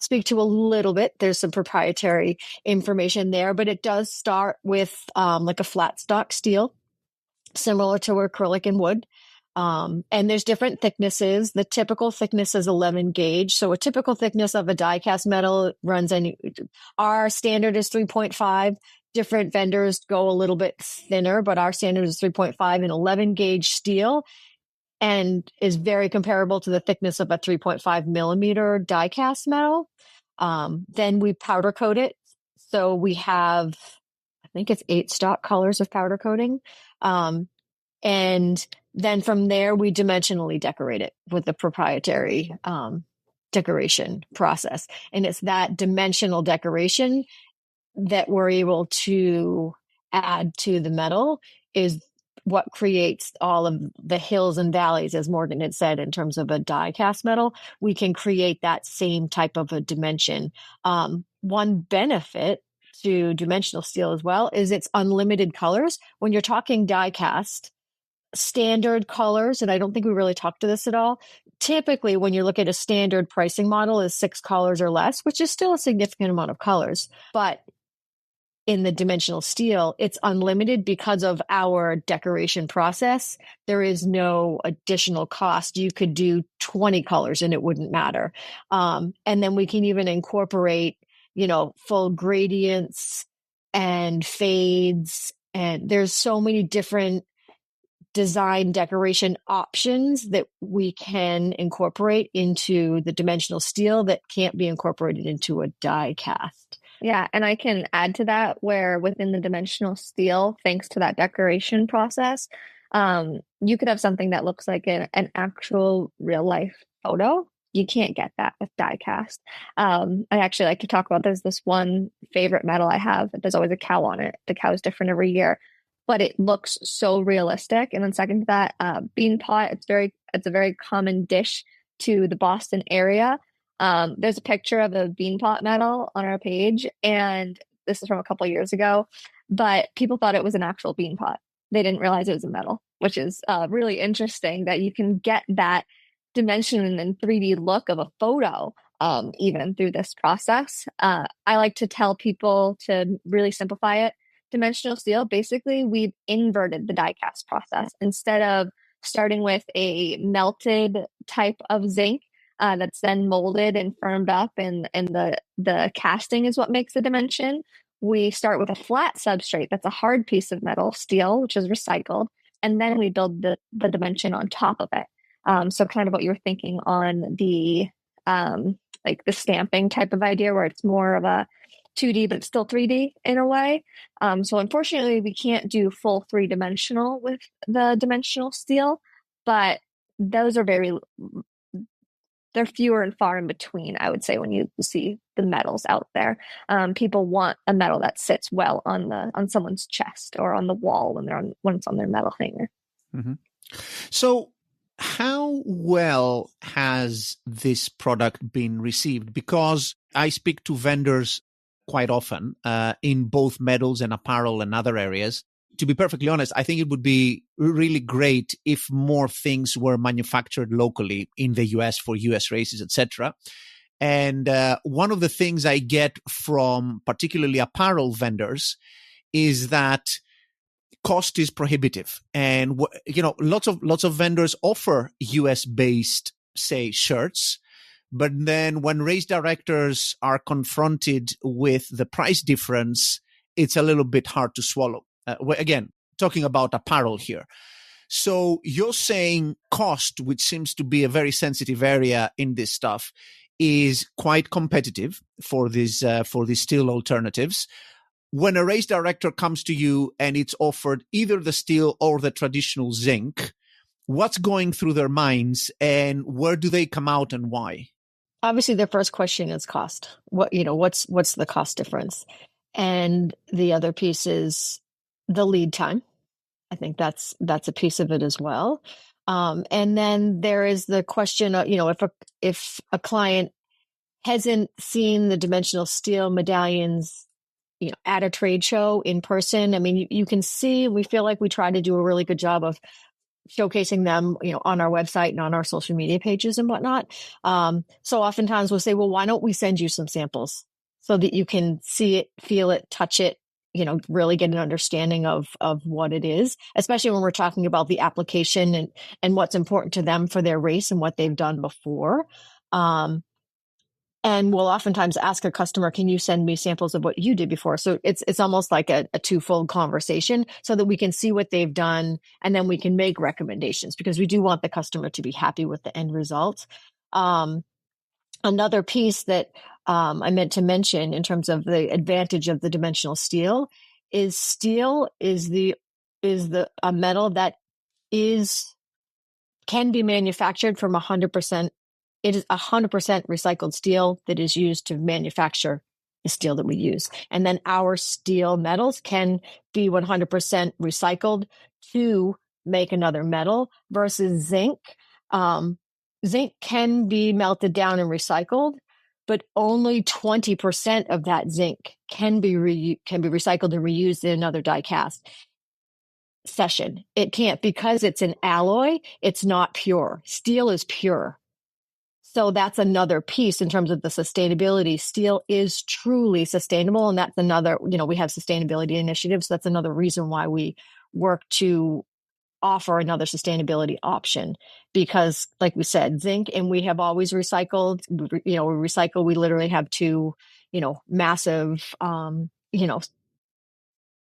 [SPEAKER 2] speak to a little bit. There's some proprietary information there, but it does start with like a flat stock steel, similar to acrylic and wood. And there's different thicknesses. The typical thickness is 11 gauge. So a typical thickness of a die cast metal our standard is 3.5. Different vendors go a little bit thinner, but our standard is 3.5 and 11 gauge steel, and is very comparable to the thickness of a 3.5 millimeter die cast metal. Then we powder coat it. So we have, I think it's 8 stock colors of powder coating. And then from there, we dimensionally decorate it with the proprietary decoration process. And it's that dimensional decoration that we're able to add to the metal is what creates all of the hills and valleys, as Morgan had said, in terms of a die cast metal. We can create that same type of a dimension. One benefit to dimensional steel as well is its unlimited colors. When you're talking die cast, standard colors, and I don't think we really talked to this at all. Typically, when you look at a standard pricing model, is 6 colors or less, which is still a significant amount of colors. But in the dimensional steel, it's unlimited because of our decoration process. There is no additional cost. You could do 20 colors and it wouldn't matter. And then we can even incorporate, full gradients and fades. And there's so many different design decoration options that we can incorporate into the dimensional steel that can't be incorporated into a die cast.
[SPEAKER 3] Yeah, and I can add to that where within the dimensional steel, thanks to that decoration process, you could have something that looks like an actual real life photo. You can't get that with die cast. I actually like to talk about, there's this one favorite metal I have. There's always a cow on it. The cow is different every year, but it looks so realistic. And then second to that, bean pot, it's a very common dish to the Boston area. There's a picture of a bean pot metal on our page, and this is from a couple of years ago, but people thought it was an actual bean pot. They didn't realize it was a metal, which is really interesting that you can get that dimension and 3D look of a photo even through this process. I like to tell people to really simplify it. Dimensional steel, basically, we've inverted the die cast process. Instead of starting with a melted type of zinc, that's then molded and firmed up, and the casting is what makes the dimension. We start with a flat substrate that's a hard piece of metal, steel, which is recycled, and then we build the dimension on top of it. So kind of what you were thinking on the like the stamping type of idea, where it's more of a 2D but it's still 3D in a way. So unfortunately, we can't do full 3-dimensional with the dimensional steel, but those are they're fewer and far in between, I would say, when you see the metals out there. People want a metal that sits well on someone's chest or on the wall when it's on their metal hanger.
[SPEAKER 1] Mm-hmm. So how well has this product been received? Because I speak to vendors quite often in both metals and apparel and other areas. To be perfectly honest, I think it would be really great if more things were manufactured locally in the US for US races, etc. And one of the things I get from particularly apparel vendors is that cost is prohibitive. And lots of vendors offer US based, say, shirts. But then when race directors are confronted with the price difference, it's a little bit hard to swallow. Again, talking about apparel here. So you're saying cost, which seems to be a very sensitive area in this stuff, is quite competitive for these steel alternatives. When a race director comes to you and it's offered either the steel or the traditional zinc, what's going through their minds and where do they come out and why?
[SPEAKER 2] Obviously, their first question is cost. What's the cost difference? And the other piece is the lead time. I think that's a piece of it as well. And then there is the question of, if a client hasn't seen the dimensional steel medallions, at a trade show in person. I mean, you can see, we feel like we try to do a really good job of showcasing them, on our website and on our social media pages and whatnot. So oftentimes we'll say, well, why don't we send you some samples so that you can see it, feel it, touch it, really get an understanding of what it is, especially when we're talking about the application and what's important to them for their race and what they've done before. And we'll oftentimes ask a customer, can you send me samples of what you did before? So it's almost like a twofold conversation so that we can see what they've done and then we can make recommendations, because we do want the customer to be happy with the end result. Another piece that I meant to mention in terms of the advantage of the dimensional steel is a metal that can be manufactured from 100%. It is 100% recycled steel that is used to manufacture the steel that we use. And then our steel metals can be 100% recycled to make another metal versus zinc. Zinc can be melted down and recycled, but only 20% of that zinc can be recycled and reused in another die cast session. It can't, because it's an alloy. It's not pure. Steel is pure. So that's another piece in terms of the sustainability. Steel is truly sustainable. And that's another, we have sustainability initiatives. That's another reason why we work to offer another sustainability option, because like we said, zinc, and we have always recycled, we literally have two, massive,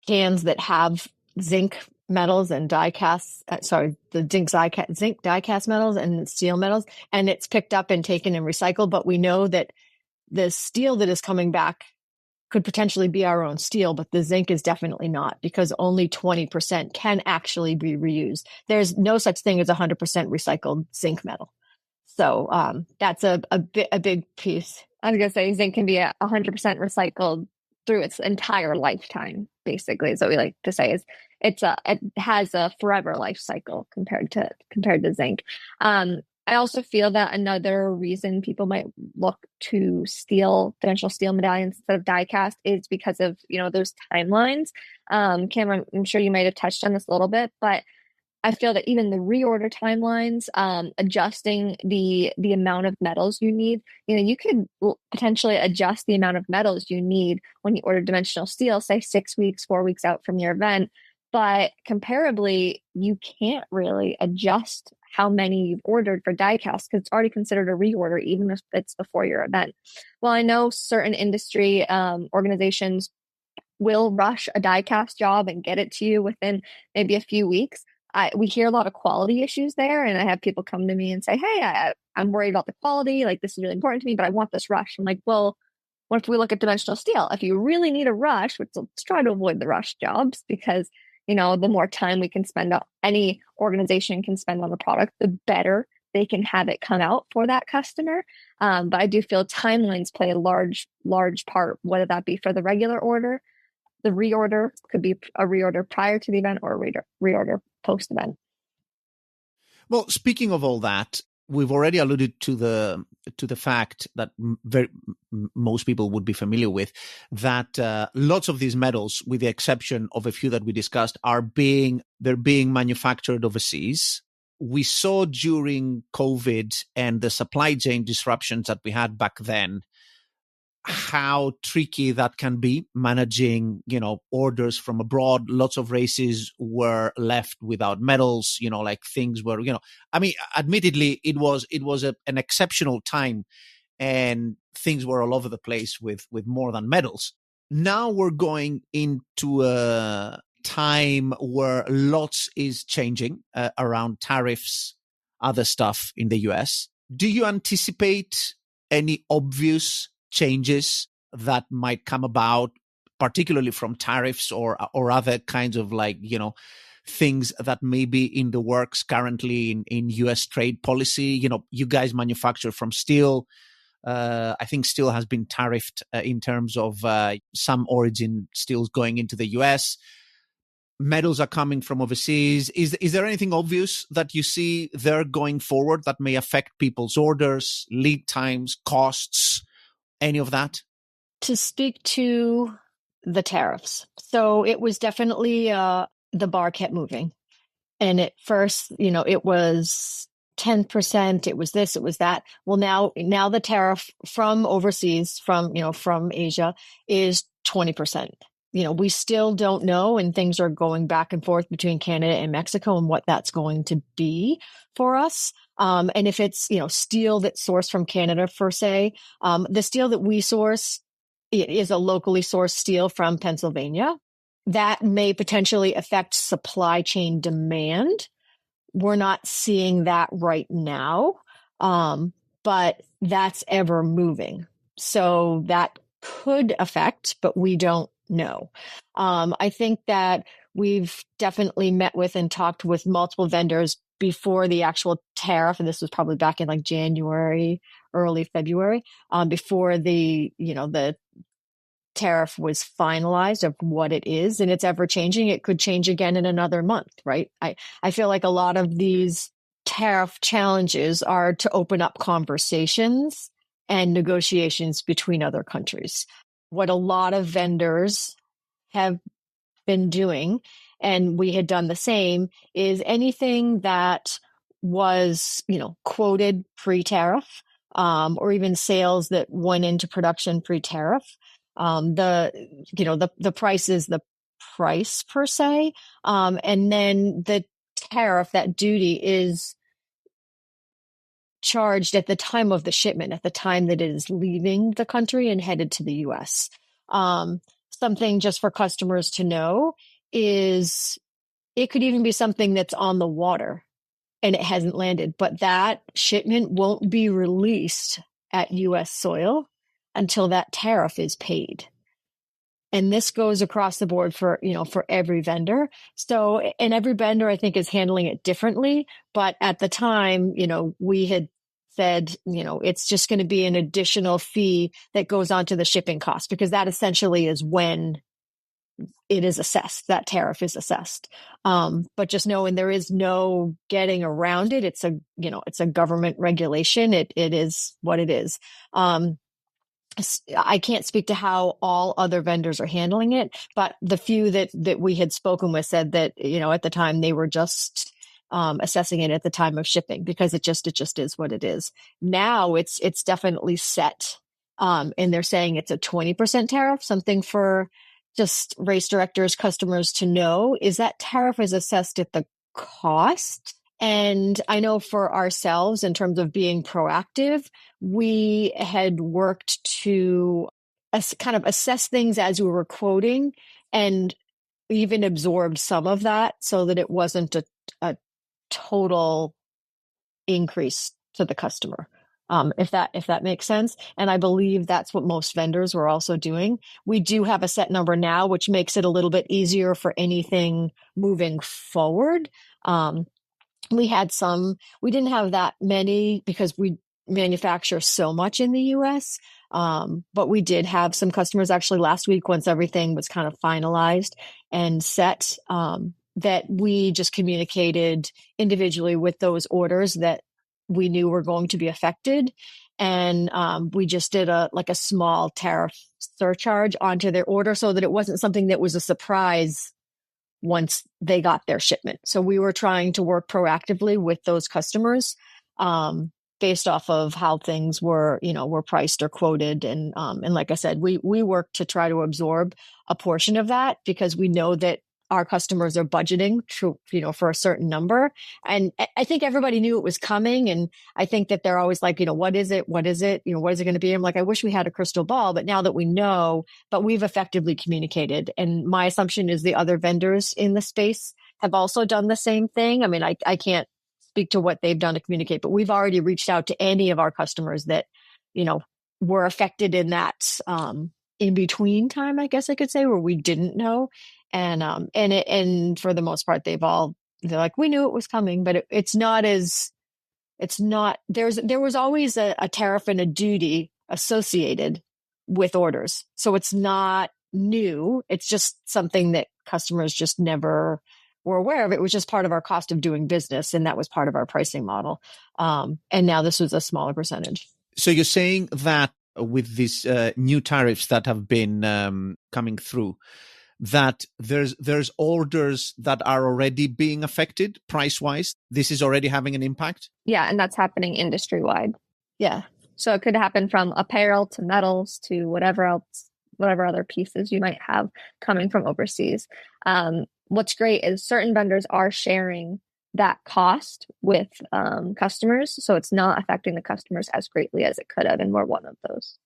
[SPEAKER 2] cans that have zinc metals and die casts, the zinc die cast metals and steel metals, and it's picked up and taken and recycled. But we know that the steel that is coming back could potentially be our own steel, but the zinc is definitely not, because only 20% can actually be reused. There's no such thing as 100% recycled zinc metal. So that's a big piece.
[SPEAKER 3] I was going to say zinc can be 100% recycled through its entire lifetime, basically, is what we like to say. Is it has a forever life cycle compared to zinc. I also feel that another reason people might look to dimensional steel medallions instead of die cast is because of those timelines. Cam, I'm sure you might have touched on this a little bit, but I feel that even the reorder timelines, adjusting the amount of metals you need, you could potentially adjust the amount of metals you need when you order dimensional steel, say 6 weeks, 4 weeks out from your event. But comparably, you can't really adjust how many you've ordered for die cast because it's already considered a reorder, even if it's before your event. Well, I know certain industry organizations will rush a die cast job and get it to you within maybe a few weeks. We hear a lot of quality issues there, and I have people come to me and say, hey, I'm worried about the quality. Like, this is really important to me, but I want this rush. I'm like, well, what if we look at dimensional steel? If you really need a rush, let's try to avoid the rush jobs, because the more time we can spend, any organization can spend on the product, the better they can have it come out for that customer. But I do feel timelines play a large part, whether that be for the regular order, the reorder could be a reorder prior to the event or a reorder post event.
[SPEAKER 1] Well, speaking of all that, we've already alluded to the fact that most people would be familiar with, that lots of these metals, with the exception of a few that we discussed, they're being manufactured overseas. We saw during COVID and the supply chain disruptions that we had back then how tricky that can be, managing, orders from abroad. Lots of races were left without medals, like things were, admittedly, it was an exceptional time and things were all over the place with more than medals. Now we're going into a time where lots is changing around tariffs, other stuff in the US. Do you anticipate any obvious changes that might come about, particularly from tariffs or other kinds of things that may be in the works currently in US trade policy? You guys manufacture from steel. I think steel has been tariffed in terms of some origin steels going into the US. Metals are coming from overseas. Is there anything obvious that you see there going forward that may affect people's orders, lead times, costs? Any of that?
[SPEAKER 2] To speak to the tariffs. So it was definitely the bar kept moving. And at first, it was 10%, it was this, it was that. Well, now the tariff from overseas, from Asia, is 20%. We still don't know, and things are going back and forth between Canada and Mexico and what that's going to be for us. And if it's, steel that's sourced from Canada, per se, the steel that we source, it is a locally sourced steel from Pennsylvania. That may potentially affect supply chain demand. We're not seeing that right now, but that's ever moving. So that could affect, but we don't know. I think that we've definitely met with and talked with multiple vendors before the actual tariff, and this was probably back in like January, early February, before the tariff was finalized of what it is, and it's ever changing. It could change again in another month, right? I feel like a lot of these tariff challenges are to open up conversations and negotiations between other countries. What a lot of vendors have been doing, and we had done the same, is anything that was, quoted pre-tariff, or even sales that went into production pre-tariff. The price is the price per se. And then the tariff, that duty, is charged at the time of the shipment, at the time that it is leaving the country and headed to the US. Something just for customers to know is it could even be something that's on the water and it hasn't landed, but that shipment won't be released at US soil until that tariff is paid. And this goes across the board for every vendor. So, and every vendor, I think, is handling it differently. But at the time, we had said, it's just going to be an additional fee that goes onto the shipping cost, because that essentially is when it is assessed, that tariff is assessed. But just knowing there is no getting around it. It's a government regulation. It is what it is. I can't speak to how all other vendors are handling it, but the few that we had spoken with said that, at the time they were just assessing it at the time of shipping, because it just is what it is. Now it's definitely set. And they're saying it's a 20% tariff. Something for just race directors, customers to know is that tariff is assessed at the cost. And I know for ourselves, in terms of being proactive, we had worked to kind of assess things as we were quoting, and even absorbed some of that so that it wasn't a total increase to the customer. If that makes sense. And I believe that's what most vendors were also doing. We do have a set number now, which makes it a little bit easier for anything moving forward. We didn't have that many because we manufacture so much in the US. But we did have some customers actually last week, once everything was kind of finalized and set, that we just communicated individually with those orders that we knew were going to be affected. And we just did a small tariff surcharge onto their order so that it wasn't something that was a surprise once they got their shipment. So we were trying to work proactively with those customers, based off of how things were priced or quoted. And like I said, we work to try to absorb a portion of that, because we know that our customers are budgeting for a certain number. And I think everybody knew it was coming. And I think that they're always like, what is it? What is it? What is it going to be? I'm like, I wish we had a crystal ball, but now that we know, but we've effectively communicated. And my assumption is the other vendors in the space have also done the same thing. I mean, I can't speak to what they've done to communicate, but we've already reached out to any of our customers that, were affected in that, in between time, I guess I could say, where we didn't know. And for the most part, they're like, we knew it was coming, but there was always a tariff and a duty associated with orders. So it's not new. It's just something that customers just never were aware of. It was just part of our cost of doing business. And that was part of our pricing model. And now this was a smaller percentage.
[SPEAKER 1] So you're saying that with these new tariffs that have been coming through, that there's orders that are already being affected price-wise? This is already having an impact?
[SPEAKER 3] Yeah, and that's happening industry-wide.
[SPEAKER 2] Yeah.
[SPEAKER 3] So it could happen from apparel to metals to whatever else, whatever other pieces you might have coming from overseas. What's great is certain vendors are sharing that cost with customers, so it's not affecting the customers as greatly as it could have, and we're one of those.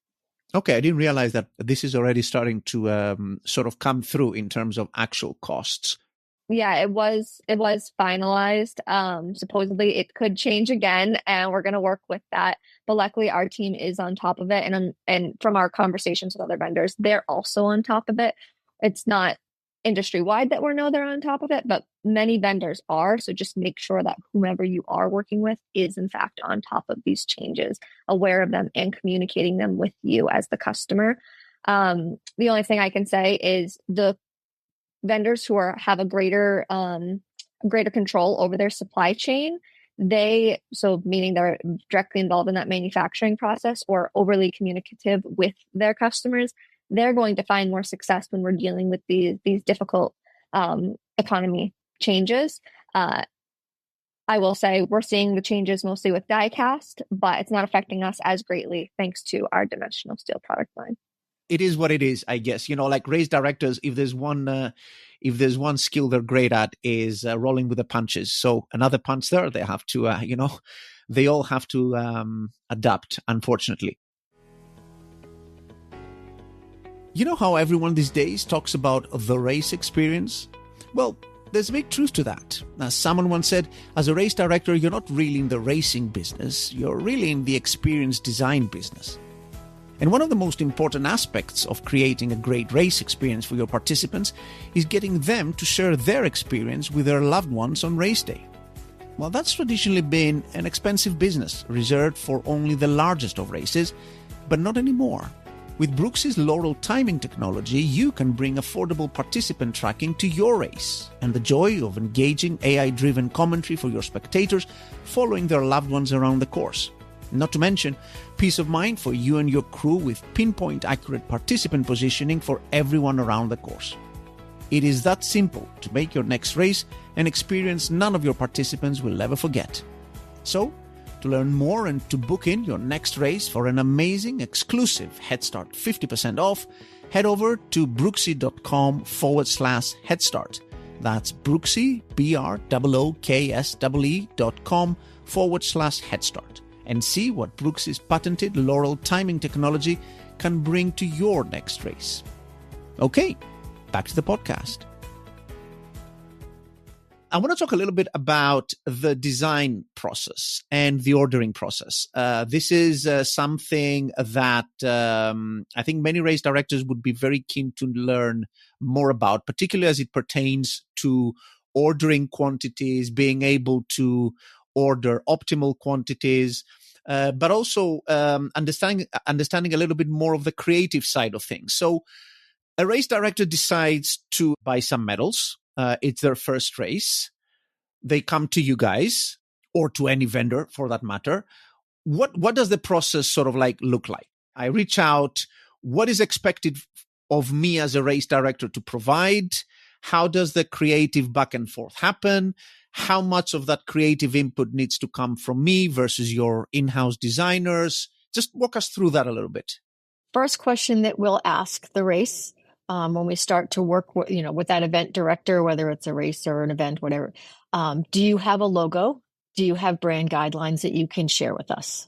[SPEAKER 1] Okay, I didn't realize that this is already starting to sort of come through in terms of actual costs.
[SPEAKER 3] Yeah, it was finalized. Supposedly it could change again, and we're going to work with that. But luckily, our team is on top of it, and from our conversations with other vendors, they're also on top of it. It's not industry wide that we know they're on top of it, but many vendors are. So just make sure that whomever you are working with is in fact on top of these changes, aware of them, and communicating them with you as the customer. The only thing I can say is the vendors who have a greater control over their supply chain, meaning they're directly involved in that manufacturing process or overly communicative with their customers, they're going to find more success when we're dealing with these difficult economy changes. I will say we're seeing the changes mostly with diecast, but it's not affecting us as greatly thanks to our dimensional steel product line.
[SPEAKER 1] It is what it is, I guess. Like race directors, if there's one skill they're great at is rolling with the punches. So another punch there, they have to, they all have to adapt, unfortunately. You know how everyone these days talks about the race experience? Well, there's a big truth to that. As someone once said, as a race director, you're not really in the racing business, you're really in the experience design business. And one of the most important aspects of creating a great race experience for your participants is getting them to share their experience with their loved ones on race day. Well, that's traditionally been an expensive business reserved for only the largest of races, but not anymore. With Brooksy's Laurel timing technology, you can bring affordable participant tracking to your race and the joy of engaging AI-driven commentary for your spectators following their loved ones around the course. Not to mention, peace of mind for you and your crew with pinpoint accurate participant positioning for everyone around the course. It is that simple to make your next race an experience none of your participants will ever forget. So, to learn more and to book in your next race for an amazing exclusive Head Start 50% off, head over to brooksy.com/Head Start. That's Brooksy, BROOKSE.com/Head Start. And see what Brooksy's patented Laurel timing technology can bring to your next race. Okay, back to the podcast. I want to talk a little bit about the design process and the ordering process. This is something that I think many race directors would be very keen to learn more about, particularly as it pertains to ordering quantities, being able to order optimal quantities, but also understanding a little bit more of the creative side of things. So a race director decides to buy some medals. It's their first race. They come to you guys, or to any vendor for that matter. What does the process sort of look like? I reach out. What is expected of me as a race director to provide? How does the creative back and forth happen? How much of that creative input needs to come from me versus your in-house designers? Just walk us through that a little bit.
[SPEAKER 2] First question that we'll ask the race when we start to work with that event director, whether it's a race or an event, whatever. Do you have a logo? Do you have brand guidelines that you can share with us?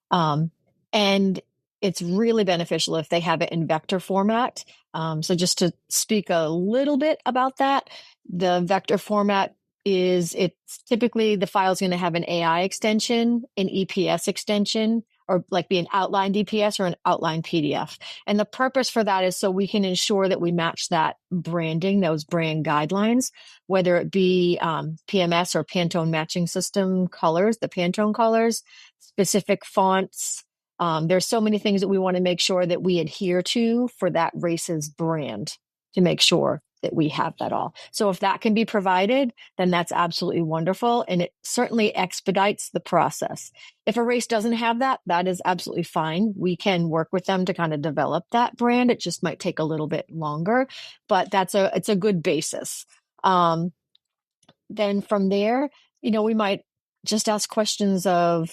[SPEAKER 2] And it's really beneficial if they have it in vector format. So just to speak a little bit about that, the vector format it's typically the file is going to have an AI extension, an EPS extension, or be an outlined EPS or an outlined PDF. And the purpose for that is so we can ensure that we match that branding, those brand guidelines, whether it be PMS or Pantone matching system colors, the Pantone colors, specific fonts. There's so many things that we want to make sure that we adhere to for that race's brand to make sure that we have that all. So if that can be provided, then that's absolutely wonderful. And it certainly expedites the process. If a race doesn't have that, that is absolutely fine. We can work with them to kind of develop that brand. It just might take a little bit longer, but it's a good basis. Then from there, we might just ask questions of,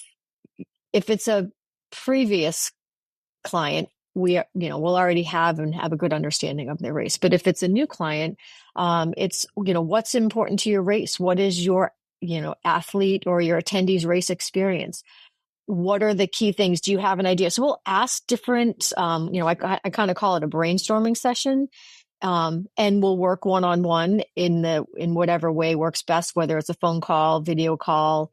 [SPEAKER 2] if it's a previous client, we'll already have a good understanding of their race. But if it's a new client, it's, what's important to your race? What is your, athlete or your attendees race experience? What are the key things? Do you have an idea? So we'll ask different, I kind of call it a brainstorming session. And we'll work one-on-one in whatever way works best, whether it's a phone call, video call,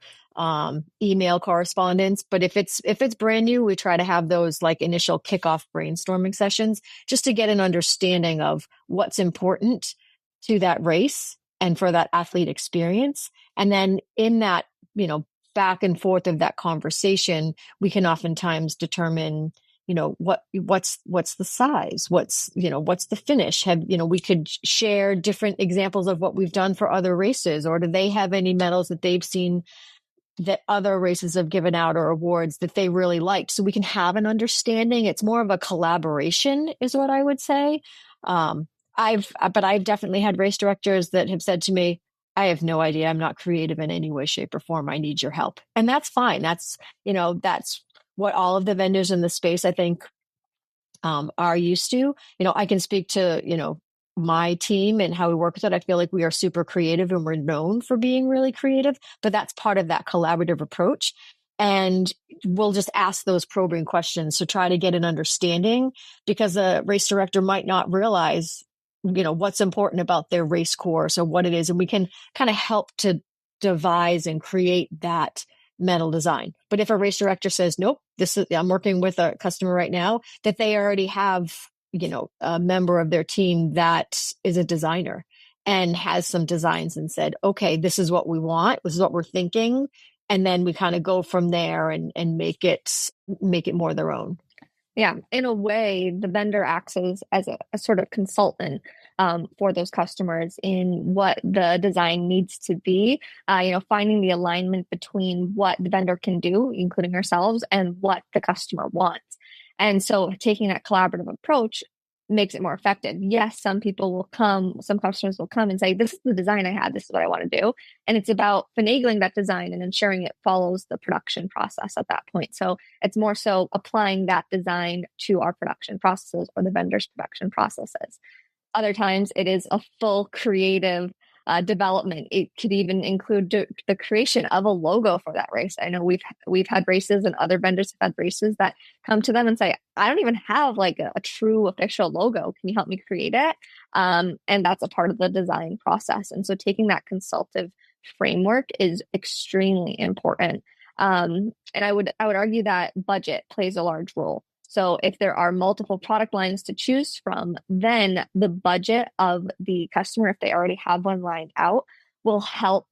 [SPEAKER 2] email correspondence. But if it's brand new, we try to have those like initial kickoff brainstorming sessions just to get an understanding of what's important to that race and for that athlete experience. And then in that, back and forth of that conversation, we can oftentimes determine, what's the size, what's the finish. We could share different examples of what we've done for other races, or do they have any medals that they've seen that other races have given out, or awards that they really liked, so we can have an understanding. It's more of a collaboration is what I would say. I've definitely had race directors that have said to me, I have no idea. I'm not creative in any way, shape, or form. I need your help. And that's fine. That's what all of the vendors in the space, I think, are used to. I can speak to, my team and how we work with it. I feel like we are super creative and we're known for being really creative, but that's part of that collaborative approach. And we'll just ask those probing questions to try to get an understanding, because a race director might not realize, what's important about their race course or what it is. And we can kind of help to devise and create that medal design. But if a race director says, nope, I'm working with a customer right now that they already have, a member of their team that is a designer and has some designs and said, okay, this is what we want. This is what we're thinking. And then we kind of go from there and make it more their own.
[SPEAKER 3] Yeah, in a way, the vendor acts as a sort of consultant for those customers in what the design needs to be, finding the alignment between what the vendor can do, including ourselves, and what the customer wants. And so taking that collaborative approach makes it more effective. Yes, some customers will come and say, this is the design I had, this is what I want to do. And it's about finagling that design and ensuring it follows the production process at that point. So it's more so applying that design to our production processes or the vendor's production processes. Other times it is a full creative development. It could even include the creation of a logo for that race. I know we've had races, and other vendors have had races that come to them and say, I don't even have like a true official logo. Can you help me create it? And that's a part of the design process. And so taking that consultative framework is extremely important. And I would argue that budget plays a large role. So if there are multiple product lines to choose from, then the budget of the customer, if they already have one lined out, will help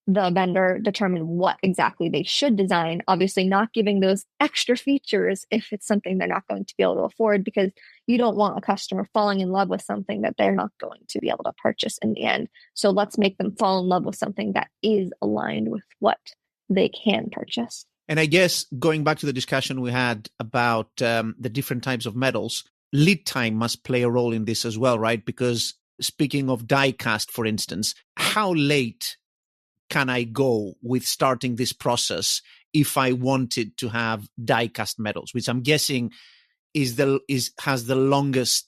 [SPEAKER 3] the vendor determine what exactly they should design. Obviously not giving those extra features if it's something they're not going to be able to afford, because you don't want a customer falling in love with something that they're not going to be able to purchase in the end. So let's make them fall in love with something that is aligned with what they can purchase.
[SPEAKER 1] And I guess going back to the discussion we had about the different types of medals, lead time must play a role in this as well, right? Because speaking of die cast, for instance, how late can I go with starting this process if I wanted to have die cast medals, which I'm guessing has the longest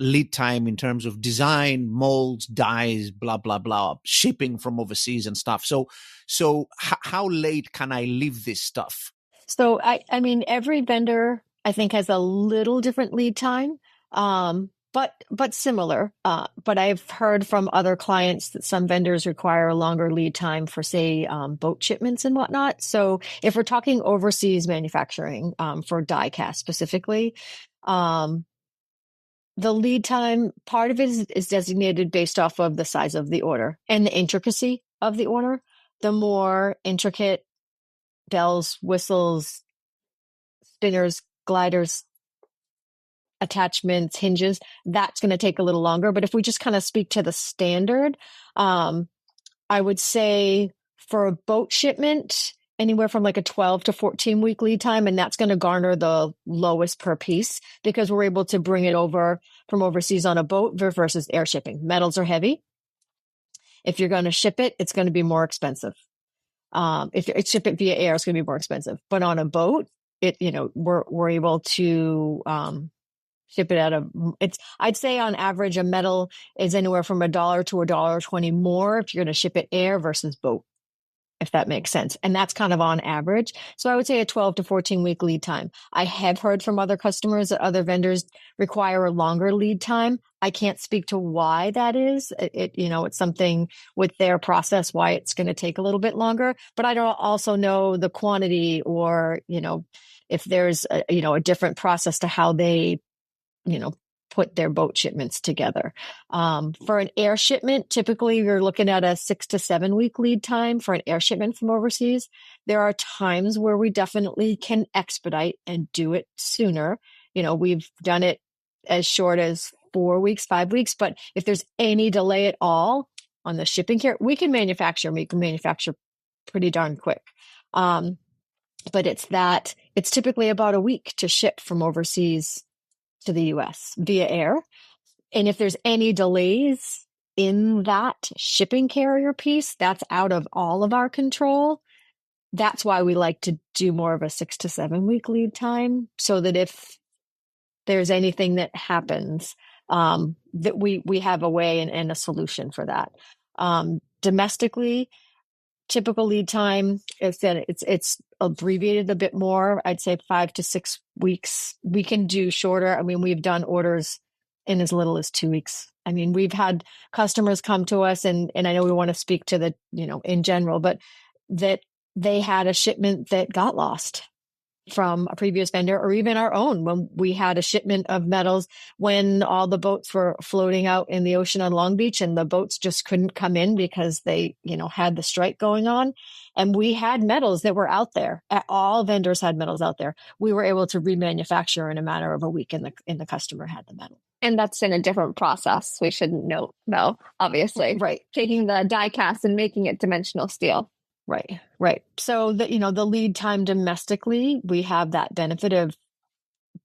[SPEAKER 1] lead time in terms of design, molds, dyes, blah, blah, blah, shipping from overseas and stuff. So how late can I leave this stuff?
[SPEAKER 2] So I mean, every vendor I think has a little different lead time, but similar. But I've heard from other clients that some vendors require a longer lead time for, say, boat shipments and whatnot. So if we're talking overseas manufacturing for die cast specifically, the lead time, part of it is designated based off of the size of the order and the intricacy of the order. The more intricate bells, whistles, spinners, gliders, attachments, hinges, that's going to take a little longer. But if we just kind of speak to the standard, I would say for a boat shipment, anywhere from like a 12 to 14 week lead time. And that's going to garner the lowest per piece because we're able to bring it over from overseas on a boat versus air shipping. Metals are heavy. If you're going to ship it, it's going to be more expensive. If you ship it via air, it's going to be more expensive. But on a boat, we're able to ship it I'd say on average, a metal is anywhere from $1 to $1.20 more if you're going to ship it air versus boat, if that makes sense. And that's kind of on average. So I would say a 12 to 14 week lead time. I have heard from other customers that other vendors require a longer lead time. I can't speak to why that is. It's something with their process, why it's going to take a little bit longer, but I don't also know the quantity or, if there's a different process to how they put their boat shipments together. For an air shipment, typically you're looking at a 6 to 7 week lead time for an air shipment from overseas. There are times where we definitely can expedite and do it sooner. We've done it as short as 4 weeks, 5 weeks, but if there's any delay at all on the shipping care, we can manufacture pretty darn quick. But it's typically about a week to ship from overseas to the US via air. And if there's any delays in that shipping carrier piece, that's out of all of our control. That's why we like to do more of a 6 to 7 week lead time, so that if there's anything that happens, that we have a way and a solution for that. Domestically, typical lead time is that it's abbreviated a bit more. I'd say 5 to 6 weeks. We can do shorter. I mean, we've done orders in as little as 2 weeks. I mean, we've had customers come to us and I know we want to speak to the, in general, but that they had a shipment that got lost from a previous vendor or even our own when we had a shipment of metals when all the boats were floating out in the ocean on Long Beach and the boats just couldn't come in because they, had the strike going on. And we had metals that were out there. All vendors had metals out there. We were able to remanufacture in a matter of a week and the customer had the metal.
[SPEAKER 3] And that's in a different process. We shouldn't note, though, obviously.
[SPEAKER 2] Right.
[SPEAKER 3] Taking the die cast and making it dimensional steel.
[SPEAKER 2] Right. So the lead time domestically, we have that benefit of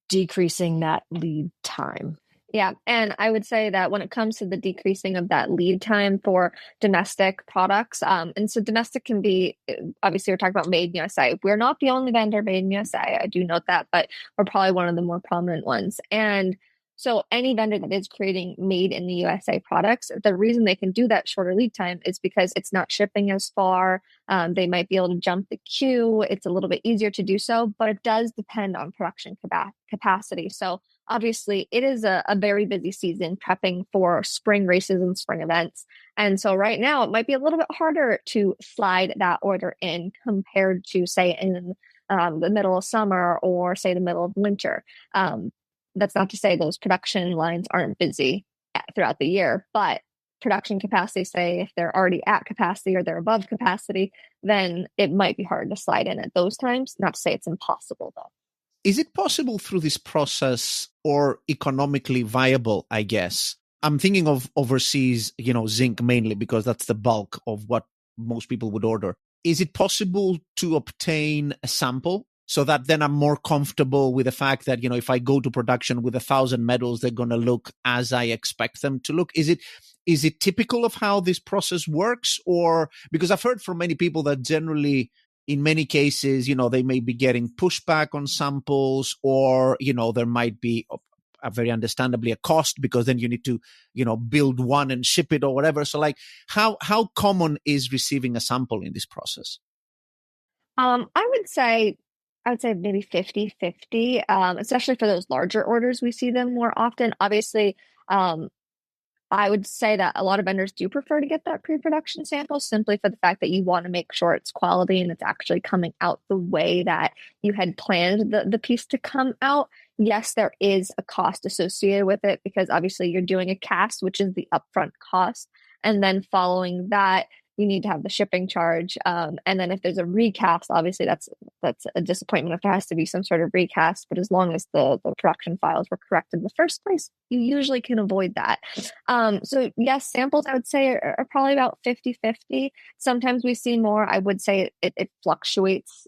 [SPEAKER 2] decreasing that lead time.
[SPEAKER 3] Yeah. And I would say that when it comes to the decreasing of that lead time for domestic products, and so domestic can be, obviously we're talking about made in USA. We're not the only vendor made in USA. I do note that, but we're probably one of the more prominent ones. And so any vendor that is creating made in the USA products, the reason they can do that shorter lead time is because it's not shipping as far. They might be able to jump the queue. It's a little bit easier to do so, but it does depend on production capacity. So obviously it is a very busy season prepping for spring races and spring events. And so right now it might be a little bit harder to slide that order in compared to say in the middle of summer or say the middle of winter. That's not to say those production lines aren't busy throughout the year, but production capacity, say if they're already at capacity or they're above capacity, then it might be hard to slide in at those times. Not to say it's impossible, though.
[SPEAKER 1] Is it possible through this process or economically viable, I guess? I'm thinking of overseas, zinc mainly because that's the bulk of what most people would order. Is it possible to obtain a sample so that then I'm more comfortable with the fact that, if I go to production with 1,000 metals, they're going to look as I expect them to look? Is it typical of how this process works? Or because I've heard from many people that generally, in many cases, they may be getting pushback on samples or, there might be a very understandably a cost because then you need to, build one and ship it or whatever. So like how common is receiving a sample in this process?
[SPEAKER 3] I would say maybe 50-50, especially for those larger orders. We see them more often. Obviously, I would say that a lot of vendors do prefer to get that pre-production sample simply for the fact that you want to make sure it's quality and it's actually coming out the way that you had planned the piece to come out. Yes, there is a cost associated with it because obviously you're doing a cast, which is the upfront cost. And then following that, you need to have the shipping charge. And then if there's a recast, obviously that's a disappointment if there has to be some sort of recast. But as long as the production files were correct in the first place, you usually can avoid that. So yes, samples I would say are probably about 50-50. Sometimes we see more. I would say it fluctuates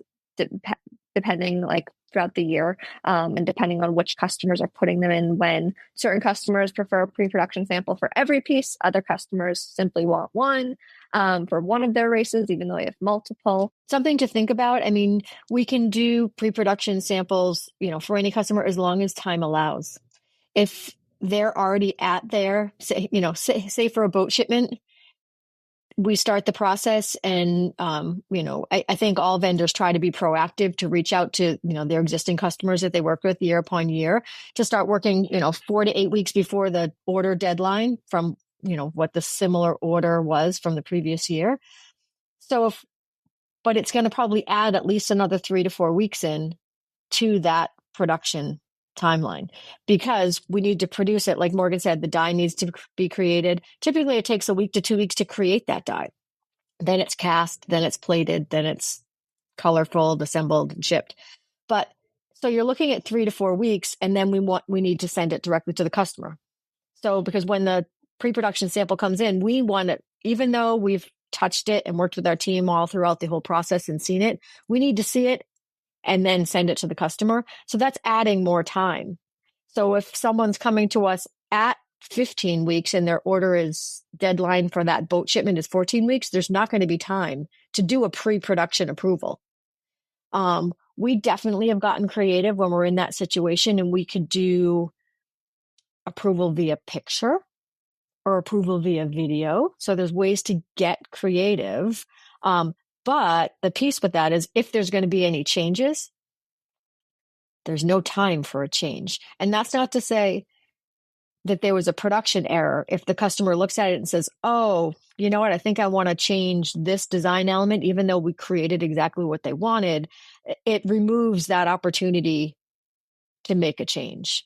[SPEAKER 3] depending like throughout the year, and depending on which customers are putting them in. When certain customers prefer a pre-production sample for every piece, other customers simply want one for one of their races, even though they have multiple.
[SPEAKER 2] Something to think about. I mean, we can do pre-production samples, for any customer as long as time allows. If they're already at their, say for a boat shipment, we start the process and, I think all vendors try to be proactive to reach out to, their existing customers that they work with year upon year to start working, 4 to 8 weeks before the order deadline from, what the similar order was from the previous year. But it's going to probably add at least another 3 to 4 weeks in to that production timeline, because we need to produce it. Like Morgan said, the die needs to be created. Typically, it takes a week to 2 weeks to create that die. Then it's cast, then it's plated, then it's colorful, assembled, and shipped. But so you're looking at 3 to 4 weeks, and then we need to send it directly to the customer. So because when the pre-production sample comes in, we want it, even though we've touched it and worked with our team all throughout the whole process and seen it, we need to see it and then send it to the customer. So that's adding more time. So if someone's coming to us at 15 weeks and their order is deadline for that boat shipment is 14 weeks, there's not going to be time to do a pre-production approval. We definitely have gotten creative when we're in that situation, and we could do approval via picture or approval via video. So there's ways to get creative. But the piece with that is if there's going to be any changes, there's no time for a change. And that's not to say that there was a production error. If the customer looks at it and says, oh, you know what, I think I want to change this design element, even though we created exactly what they wanted, it removes that opportunity to make a change.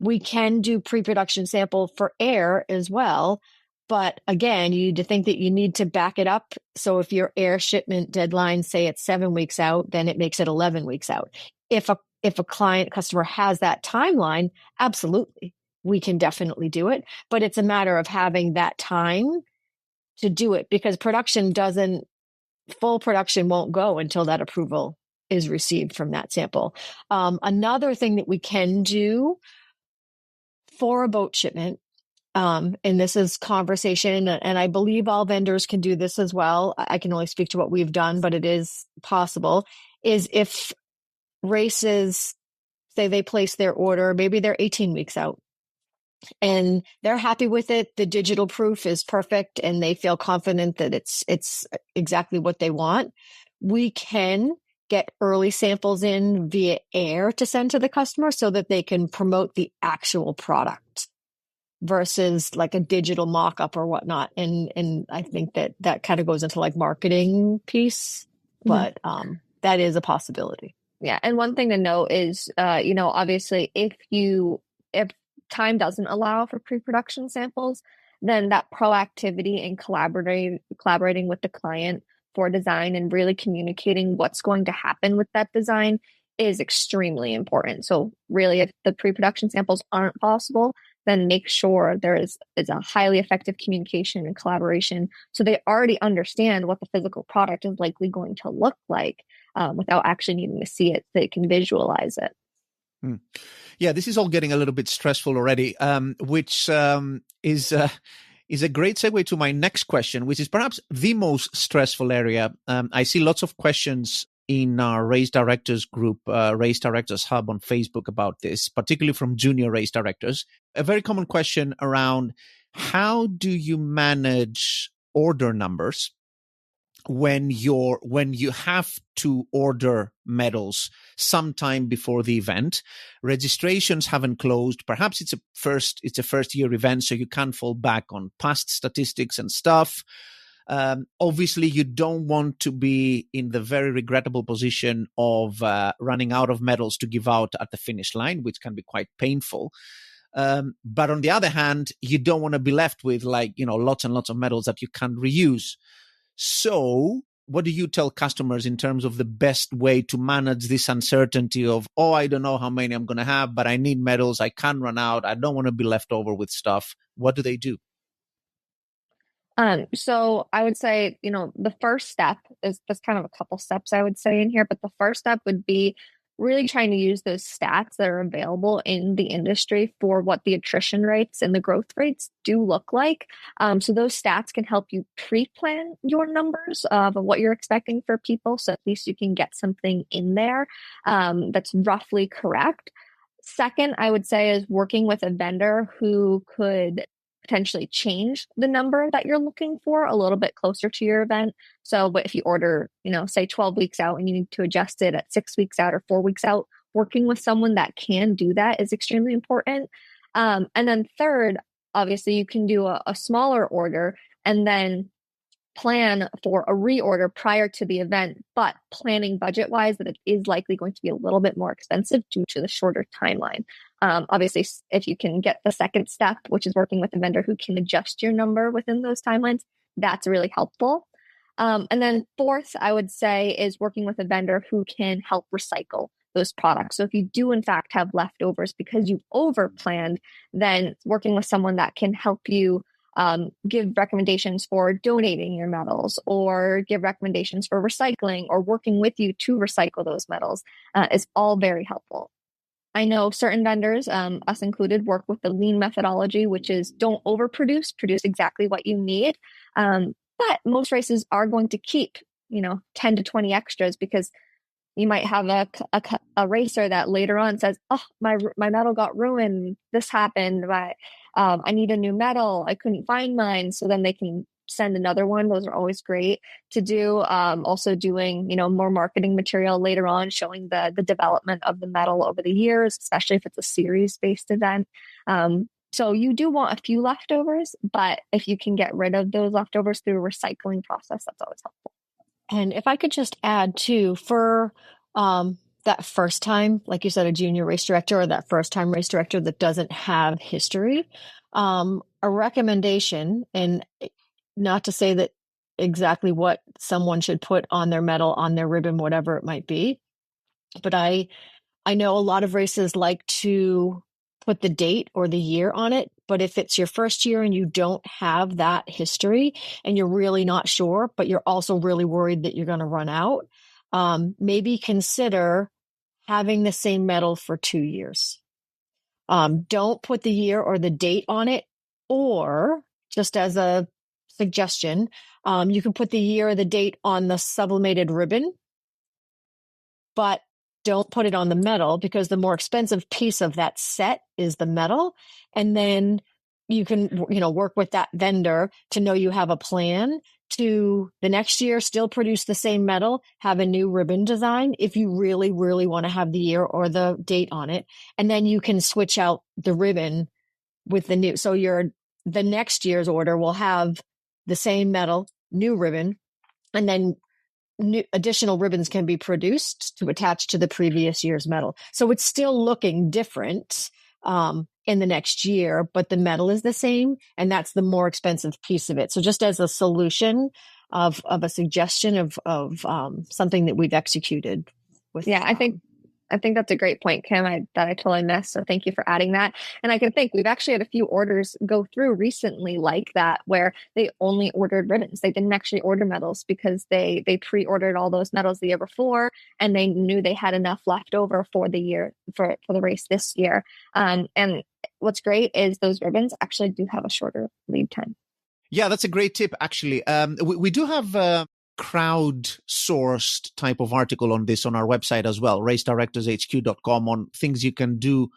[SPEAKER 2] We can do pre-production sample for air as well. But again, you need to think that you need to back it up. So if your air shipment deadline, say it's 7 weeks out, then it makes it 11 weeks out. If a customer has that timeline, absolutely, we can definitely do it. But it's a matter of having that time to do it, because full production won't go until that approval is received from that sample. Another thing that we can do for a boat shipment, and this is conversation, and I believe all vendors can do this as well. I can only speak to what we've done, but it is possible, is if races, say they place their order, maybe they're 18 weeks out and they're happy with it. The digital proof is perfect and they feel confident that it's exactly what they want. We can get early samples in via air to send to the customer so that they can promote the actual product versus like a digital mock-up or whatnot. And I think that kind of goes into like marketing piece, but that is a possibility.
[SPEAKER 3] Yeah. And one thing to note is, obviously if time doesn't allow for pre-production samples, then that proactivity and collaborating with the client for design and really communicating what's going to happen with that design is extremely important. So really, if the pre-production samples aren't possible, then make sure there is a highly effective communication and collaboration so they already understand what the physical product is likely going to look like without actually needing to see it, so they can visualize it.
[SPEAKER 1] Yeah, this is all getting a little bit stressful already, which is a great segue to my next question, which is perhaps the most stressful area. I see lots of questions in our Race Directors group, Race Directors Hub on Facebook about this, particularly from junior race directors. A very common question around how do you manage order numbers when you have to order medals sometime before the event. Registrations haven't closed. Perhaps it's a first year event, so you can't fall back on past statistics and stuff. Obviously, you don't want to be in the very regrettable position of running out of medals to give out at the finish line, which can be quite painful. But on the other hand, you don't want to be left with lots and lots of medals that you can't reuse. So what do you tell customers in terms of the best way to manage this uncertainty of, oh, I don't know how many I'm going to have, but I need metals. I can't run out. I don't want to be left over with stuff. What do they do?
[SPEAKER 3] So I would say, the first step is there's kind of a couple steps I would say in here, but the first step would be really trying to use those stats that are available in the industry for what the attrition rates and the growth rates do look like. So those stats can help you pre-plan your numbers of what you're expecting for people. So at least you can get something in there that's roughly correct. Second, I would say is working with a vendor who could potentially change the number that you're looking for a little bit closer to your event. So, but if you order, say 12 weeks out and you need to adjust it at 6 weeks out or 4 weeks out, working with someone that can do that is extremely important. And then third, obviously you can do a smaller order and then plan for a reorder prior to the event, but planning budget wise that it is likely going to be a little bit more expensive due to the shorter timeline. Obviously, if you can get the second step, which is working with a vendor who can adjust your number within those timelines, that's really helpful. And then fourth, I would say is working with a vendor who can help recycle those products. So if you do in fact have leftovers because you over planned, then working with someone that can help you give recommendations for donating your metals or give recommendations for recycling or working with you to recycle those metals is all very helpful. I know certain vendors, us included, work with the lean methodology, which is don't overproduce, produce exactly what you need. But most races are going to keep, 10 to 20 extras because you might have a racer that later on says, oh, my metal got ruined. This happened. I need a new metal. I couldn't find mine. So then they can send another one. Those are always great to do. Also doing, more marketing material later on, showing the development of the metal over the years, especially if it's a series-based event. So you do want a few leftovers, but if you can get rid of those leftovers through a recycling process, that's always helpful.
[SPEAKER 2] And if I could just add too, for that first time, like you said, a junior race director or that first time race director that doesn't have history, a recommendation, and not to say that exactly what someone should put on their medal, on their ribbon, whatever it might be, but I know a lot of races like to put the date or the year on it, but if it's your first year and you don't have that history and you're really not sure, but you're also really worried that you're going to run out, maybe consider having the same medal for 2 years. Don't put the year or the date on it, or just as a suggestion, you can put the year or the date on the sublimated ribbon, but don't put it on the medal because the more expensive piece of that set is the medal. And then you can, work with that vendor to know you have a plan to the next year still produce the same medal, have a new ribbon design if you really, really want to have the year or the date on it. And then you can switch out the ribbon with the new. So the next year's order will have the same medal, new ribbon, and then new additional ribbons can be produced to attach to the previous year's medal. So it's still looking different in the next year, but the medal is the same, and that's the more expensive piece of it. So just as a solution of a suggestion of something that we've executed with.
[SPEAKER 3] Yeah, I think that's a great point, Kim, that I totally missed. So thank you for adding that. And I can think we've actually had a few orders go through recently like that, where they only ordered ribbons. They didn't actually order medals because they pre-ordered all those medals the year before, and they knew they had enough left over for the year, for the race this year. And what's great is those ribbons actually do have a shorter lead time.
[SPEAKER 1] Yeah, that's a great tip, actually. We do have crowd-sourced type of article on this on our website as well, racedirectorshq.com, on things you can do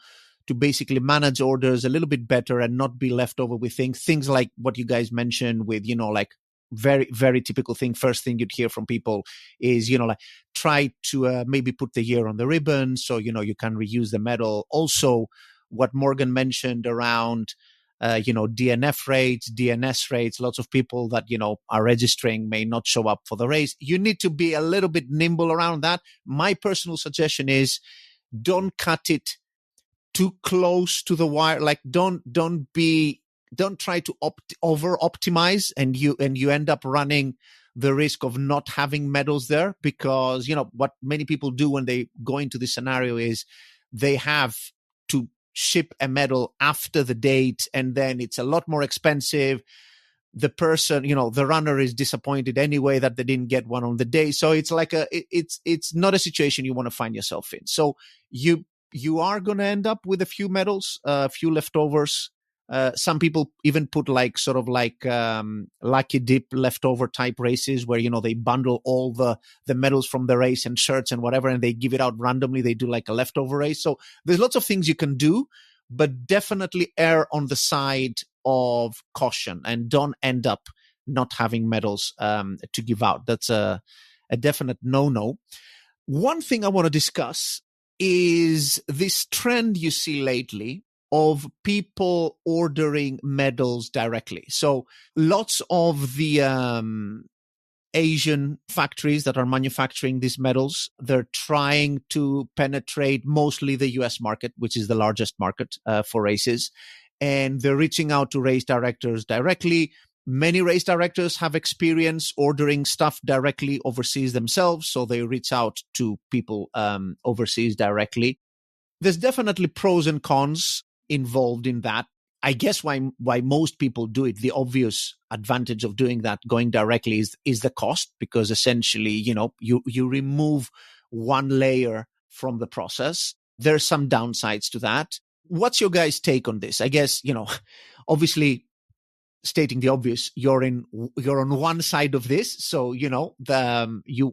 [SPEAKER 1] to basically manage orders a little bit better and not be left over with things like what you guys mentioned with, like very, very typical thing. First thing you'd hear from people is, like try to maybe put the year on the ribbon so, you can reuse the medal. Also, what Morgan mentioned around DNF rates, DNS rates, lots of people that, are registering may not show up for the race. You need to be a little bit nimble around that. My personal suggestion is don't cut it too close to the wire. Like don't try to over optimize and you end up running the risk of not having medals there, because, what many people do when they go into this scenario is they have to ship a medal after the date, and then it's a lot more expensive. The person, the runner is disappointed anyway that they didn't get one on the day. So it's like it's not a situation you want to find yourself in. So you are going to end up with a few medals, a few leftovers. Some people even put lucky dip leftover type races where, they bundle all the medals from the race and shirts and whatever, and they give it out randomly. They do like a leftover race. So there's lots of things you can do, but definitely err on the side of caution and don't end up not having medals to give out. That's a definite no-no. One thing I want to discuss is this trend you see lately of people ordering medals directly. So lots of the Asian factories that are manufacturing these medals, they're trying to penetrate mostly the US market, which is the largest market for races. And they're reaching out to race directors directly. Many race directors have experience ordering stuff directly overseas themselves, so they reach out to people overseas directly. There's definitely pros and cons involved in that. I guess why most people do it, the obvious advantage of doing that, going directly, is the cost, because essentially, you remove one layer from the process. There's some downsides to that. What's your guys' take on this? I guess, obviously, stating the obvious, you're on one side of this, so you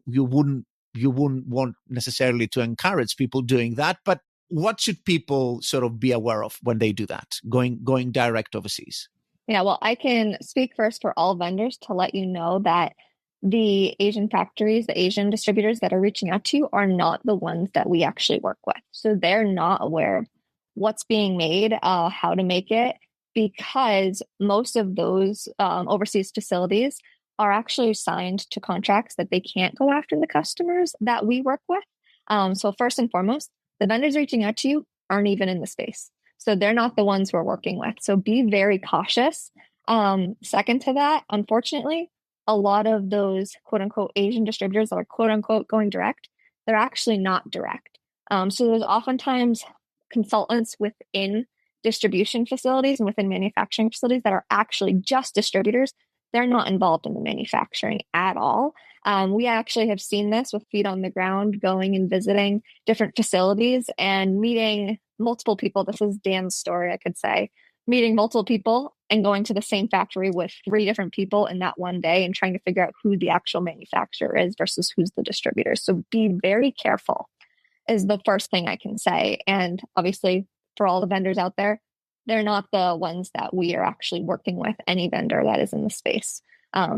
[SPEAKER 1] wouldn't want necessarily to encourage people doing that. But what should people sort of be aware of when they do that, going direct overseas?
[SPEAKER 3] Yeah, well, I can speak first for all vendors to let you know that the Asian factories, the Asian distributors that are reaching out to you are not the ones that we actually work with. So they're not aware of what's being made, how to make it, because most of those overseas facilities are actually signed to contracts that they can't go after the customers that we work with. So first and foremost, the vendors reaching out to you aren't even in the space. So they're not the ones we're working with. So be very cautious. Second to that, unfortunately, a lot of those quote unquote Asian distributors that are quote unquote going direct, they're actually not direct. So there's oftentimes consultants within distribution facilities and within manufacturing facilities that are actually just distributors. They're not involved in the manufacturing at all. We actually have seen this with feet on the ground, going and visiting different facilities and meeting multiple people. This is Dan's story, I could say. Meeting multiple people and going to the same factory with 3 different people in that one day and trying to figure out who the actual manufacturer is versus who's the distributor. So be very careful is the first thing I can say. And obviously, for all the vendors out there, they're not the ones that we are actually working with, any vendor that is in the space.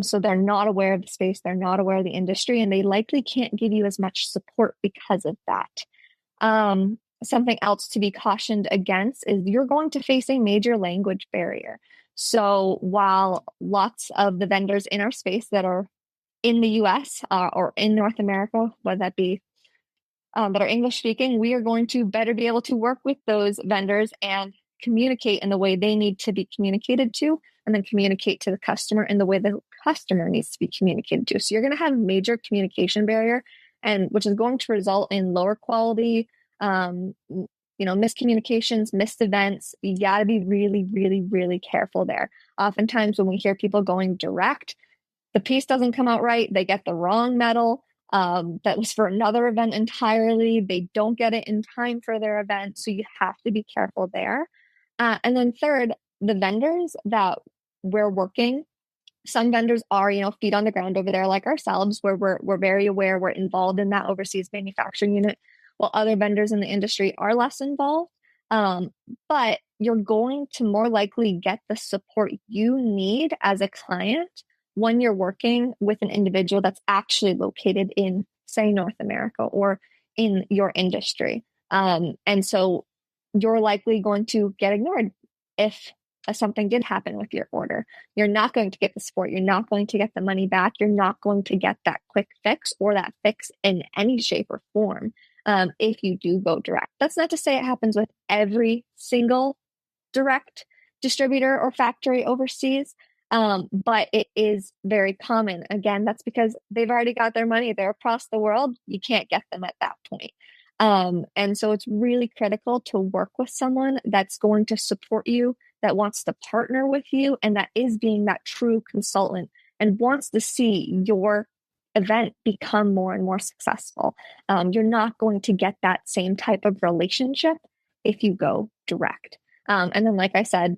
[SPEAKER 3] So they're not aware of the space, they're not aware of the industry, and they likely can't give you as much support because of that. Something else to be cautioned against is you're going to face a major language barrier. So while lots of the vendors in our space that are in the US or in North America, whether that be that are English speaking, we are going to better be able to work with those vendors and communicate in the way they need to be communicated to, and then communicate to the customer in the way the customer needs to be communicated to. So you're going to have major communication barrier, and which is going to result in lower quality, miscommunications, missed events. You got to be really, really, really careful there. Oftentimes when we hear people going direct, the piece doesn't come out right. They get the wrong medal. That was for another event entirely. They don't get it in time for their event. So you have to be careful there. And then third, the vendors that we're working, some vendors are, feet on the ground over there like ourselves, where we're very aware, we're involved in that overseas manufacturing unit, while other vendors in the industry are less involved. But you're going to more likely get the support you need as a client when you're working with an individual that's actually located in, say, North America or in your industry. And so you're likely going to get ignored if something did happen with your order. You're not going to get the support. You're not going to get the money back. You're not going to get that quick fix or that fix in any shape or form if you do go direct. That's not to say it happens with every single direct distributor or factory overseas. But it is very common. Again, that's because they've already got their money. They're across the world. You can't get them at that point. And so it's really critical to work with someone that's going to support you, that wants to partner with you, and that is being that true consultant and wants to see your event become more and more successful. You're not going to get that same type of relationship if you go direct. And then, like I said,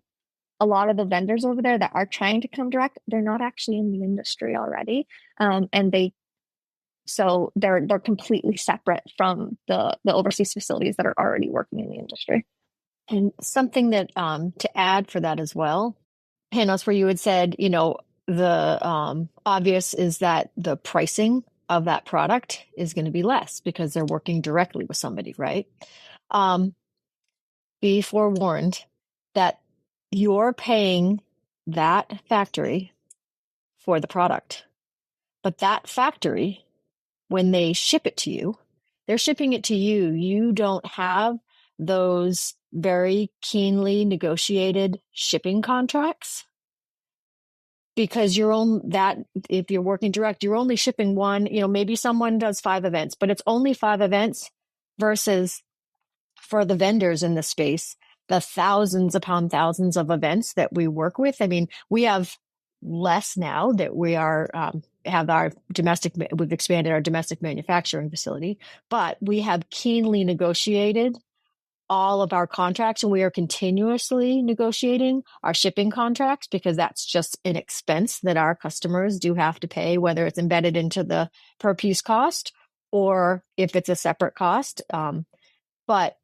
[SPEAKER 3] a lot of the vendors over there that are trying to come direct, they're not actually in the industry already. And they're completely separate from the overseas facilities that are already working in the industry.
[SPEAKER 2] And something that to add for that as well, Panos, where you had said, the obvious is that the pricing of that product is going to be less because they're working directly with somebody, right? Be forewarned that you're paying that factory for the product, but that factory, when they ship it to you, they're shipping it to you. You don't have those very keenly negotiated shipping contracts because if you're working direct, you're only shipping one, maybe someone does 5 events, but it's only 5 events versus for the vendors in the space, the thousands upon thousands of events that we work with. I mean, we have less now that we we've expanded our domestic manufacturing facility, but we have keenly negotiated all of our contracts, and we are continuously negotiating our shipping contracts because that's just an expense that our customers do have to pay, whether it's embedded into the per piece cost or if it's a separate cost. But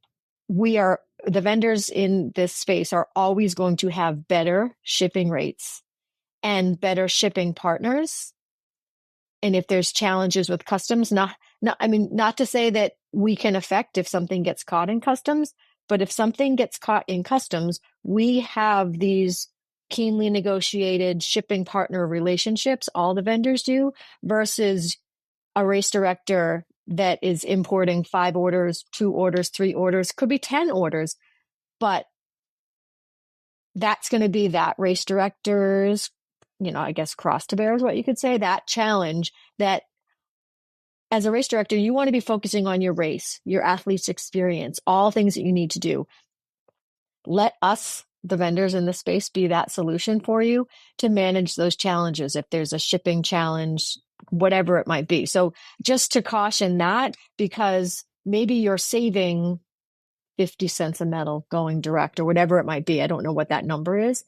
[SPEAKER 2] the vendors in this space are always going to have better shipping rates and better shipping partners. And if there's challenges with customs, not to say that we can affect if something gets caught in customs, but if something gets caught in customs, we have these keenly negotiated shipping partner relationships, all the vendors do, versus a race director that is importing 5 orders, 2 orders, 3 orders, could be 10 orders, but that's going to be that race director's, I guess cross to bear is what you could say, that challenge that as a race director, you want to be focusing on your race, your athlete's experience, all things that you need to do. Let us, the vendors in the space, be that solution for you to manage those challenges. If there's a shipping challenge, whatever it might be. So just to caution that, because maybe you're saving 50 cents a medal going direct or whatever it might be. I don't know what that number is,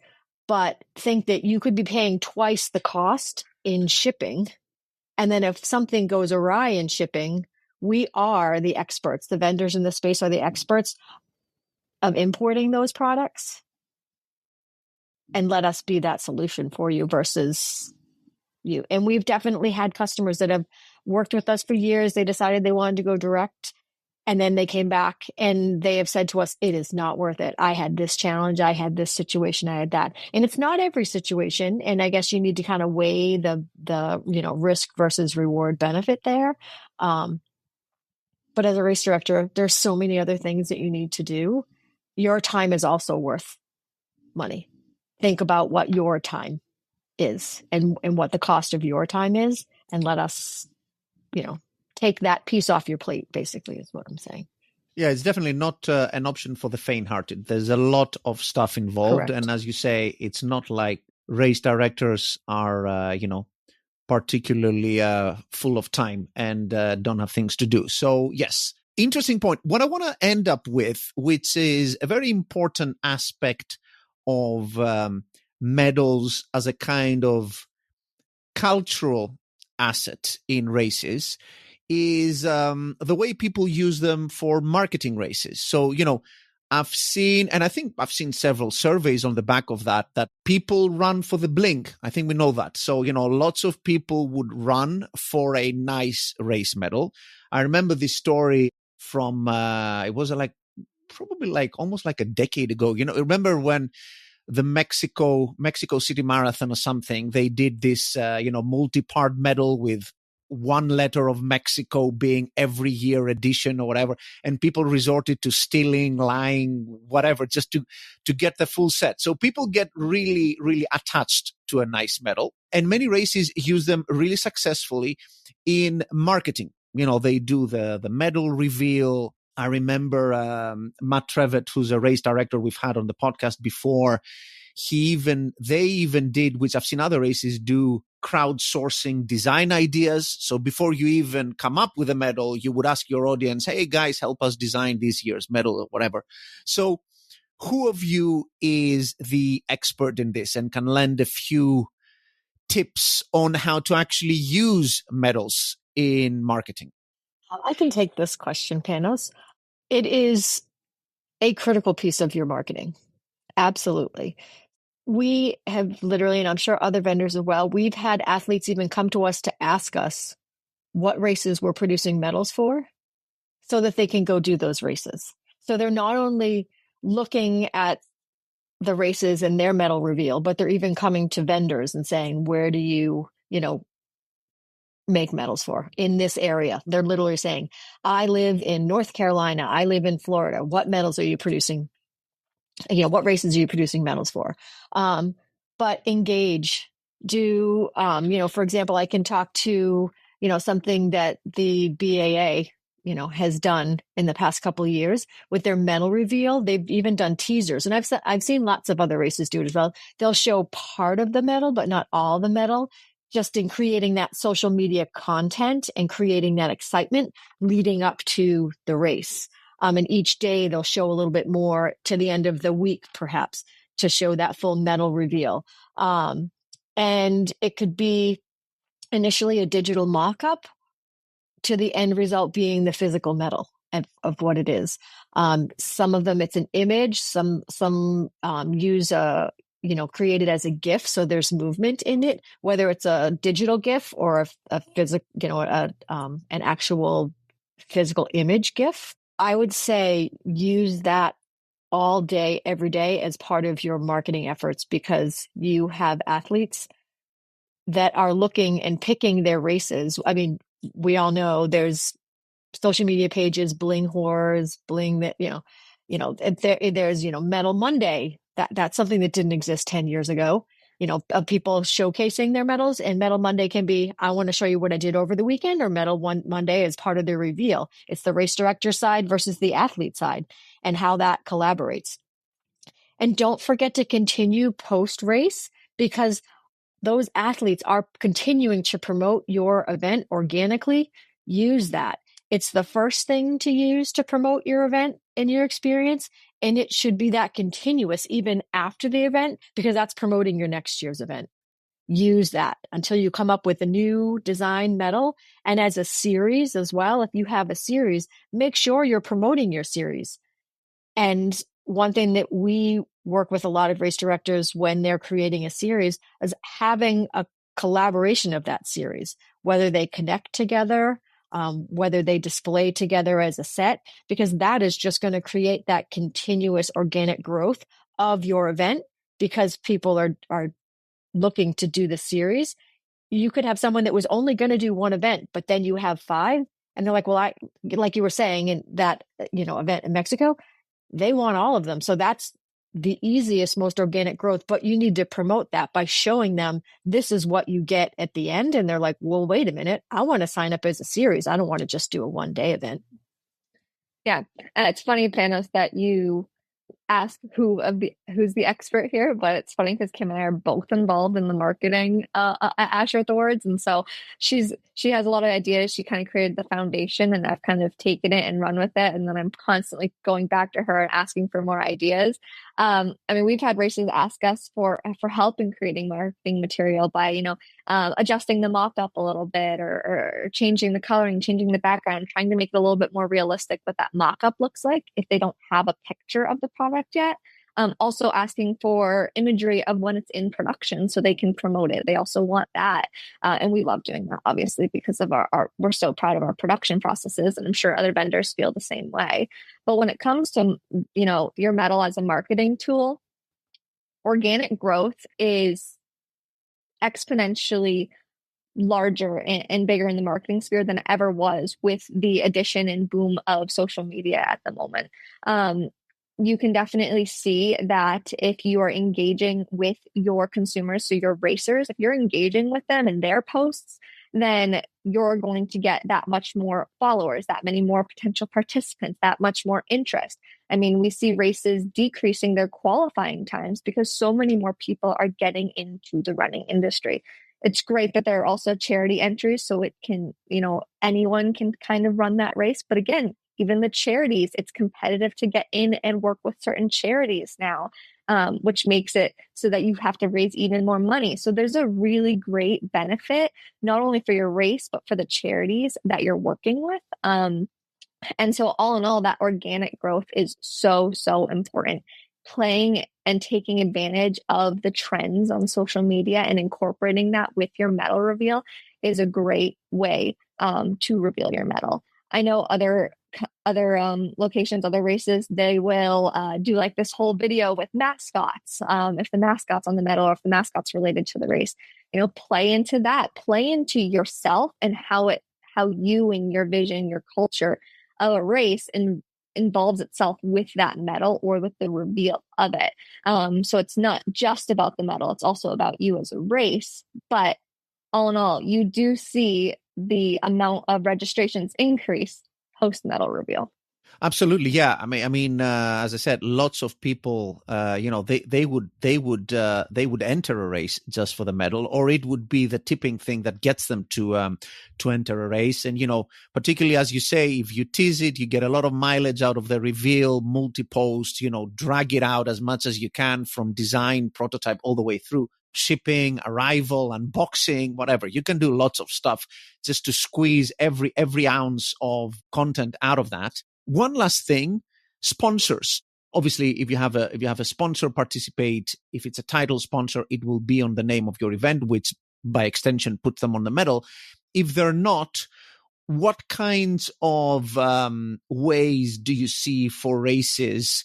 [SPEAKER 2] but think that you could be paying twice the cost in shipping. And then if something goes awry in shipping, we are the experts. The vendors in the space are the experts of importing those products, and let us be that solution for you versus you. And we've definitely had customers that have worked with us for years. They decided they wanted to go direct, and then they came back and they have said to us, it is not worth it. I had this challenge. I had this situation. I had that. And it's not every situation. And I guess you need to kind of weigh the risk versus reward benefit there. But as a race director, there's so many other things that you need to do. Your time is also worth money. Think about what your time is and what the cost of your time is, and let us, take that piece off your plate, basically, is what I'm saying.
[SPEAKER 1] Yeah, it's definitely not an option for the faint-hearted. There's a lot of stuff involved.
[SPEAKER 2] Correct.
[SPEAKER 1] And as you say, it's not like race directors are, particularly full of time and don't have things to do. So, yes, interesting point. What I want to end up with, which is a very important aspect of medals as a kind of cultural asset in races, is the way people use them for marketing races. So, I've seen several surveys on the back of that people run for the blink. I think we know that. So, lots of people would run for a nice race medal. I remember this story from, it was probably almost like a decade ago. Remember when the Mexico City Marathon or something, they did this, multi-part medal with one letter of Mexico being every year edition or whatever, and people resorted to stealing, lying, whatever, just to get the full set. So people get really, really attached to a nice medal. And many races use them really successfully in marketing. They do the medal reveal. I remember Matt Trevitt, who's a race director we've had on the podcast before. They even did, which I've seen other races do, crowdsourcing design ideas. So before you even come up with a medal, you would ask your audience, hey guys, help us design this year's medal or whatever. So who of you is the expert in this and can lend a few tips on how to actually use medals in marketing?
[SPEAKER 2] I can take this question, Panos. It is a critical piece of your marketing. Absolutely. We have literally, and I'm sure other vendors as well, we've had athletes even come to us to ask us what races we're producing medals for so that they can go do those races. So they're not only looking at the races and their medal reveal, but they're even coming to vendors and saying, where do you make medals for in this area? They're literally saying, I live in North Carolina. I live in Florida. What medals are you producing? What races are you producing medals for? But engage, for example, I can talk to, something that the BAA, has done in the past couple of years with their medal reveal. They've even done teasers, and I've seen lots of other races do it as well. They'll show part of the medal, but not all the medal, just in creating that social media content and creating that excitement leading up to the race. And each day they'll show a little bit more to the end of the week, perhaps, to show that full medal reveal. And it could be initially a digital mock-up to the end result being the physical medal of what it is. Some of them, it's an image. Some use created as a GIF, so there's movement in it, whether it's a digital GIF or a physical, an actual physical image GIF. I would say use that all day, every day as part of your marketing efforts, because you have athletes that are looking and picking their races. I mean, we all know there's social media pages, Bling Whores, Bling that, there's, Medal Monday. That's something that didn't exist 10 years ago, of people showcasing their medals. And Medal Monday can be, I want to show you what I did over the weekend, or Medal Monday is part of the reveal. It's the race director side versus the athlete side and how that collaborates. And don't forget to continue post-race, because those athletes are continuing to promote your event organically. Use that. It's the first thing to use to promote your event and your experience. And it should be that continuous even after the event, because that's promoting your next year's event. Use that until you come up with a new design medal. And as a series as well, if you have a series, make sure you're promoting your series. And one thing that we work with a lot of race directors when they're creating a series is having a collaboration of that series, whether they connect together, whether they display together as a set, because that is just going to create that continuous organic growth of your event, because people are looking to do the series. You could have someone that was only going to do one event, but then you have 5, and they're like, well, like you were saying in that, event in Mexico, they want all of them. So that's the easiest, most organic growth, but you need to promote that by showing them this is what you get at the end. And they're like, well, wait a minute, I want to sign up as a series. I don't want to just do a one-day event.
[SPEAKER 3] Yeah. It's funny, Panos, that you ask who's the expert here, but it's funny because Kim and I are both involved in the marketing at Ashworth Awards, and so she has a lot of ideas. She kind of created the foundation, and I've kind of taken it and run with it, and then I'm constantly going back to her and asking for more ideas. I mean, we've had races ask us for help in creating marketing material by adjusting the mock-up a little bit, or changing the coloring, changing the background, trying to make it a little bit more realistic what that mock-up looks like if they don't have a picture of the product yet. Also asking for imagery of when it's in production so they can promote it. They also want that. And we love doing that, obviously, because of we're so proud of our production processes. And I'm sure other vendors feel the same way. But when it comes to, your medal as a marketing tool, organic growth is exponentially larger and bigger in the marketing sphere than it ever was with the addition and boom of social media at the moment. you can definitely see that if you are engaging with your consumers, so your racers, if you're engaging with them in their posts, then you're going to get that much more followers, that many more potential participants, that much more interest. I mean, we see races decreasing their qualifying times because so many more people are getting into the running industry. It's great that there are also charity entries, so it can, anyone can kind of run that race. But again, even the charities, it's competitive to get in and work with certain charities now, which makes it so that you have to raise even more money. So there's a really great benefit, not only for your race, but for the charities that you're working with. And so all in all, that organic growth is so, so important. Playing and taking advantage of the trends on social media and incorporating that with your medal reveal is a great way to reveal your medal. I know other locations, other races, they will do like this whole video with mascots. If the mascot's on the medal or if the mascot's related to the race, play into that, play into yourself and how you and your vision, your culture of a race involves itself with that medal or with the reveal of it. So it's not just about the medal, it's also about you as a race. But all in all, you do see the amount of registrations increase post medal reveal.
[SPEAKER 1] Absolutely, yeah. I mean, as I said, lots of people, they would enter a race just for the medal, or it would be the tipping thing that gets them to enter a race. And particularly as you say, if you tease it, you get a lot of mileage out of the reveal, multi-post. Drag it out as much as you can from design, prototype, all the way through shipping, arrival, unboxing, whatever. You can do lots of stuff just to squeeze every ounce of content out of that. One last thing, sponsors. Obviously, if you have a sponsor participate, if it's a title sponsor, it will be on the name of your event, which by extension puts them on the medal. If they're not, what kinds of ways do you see for races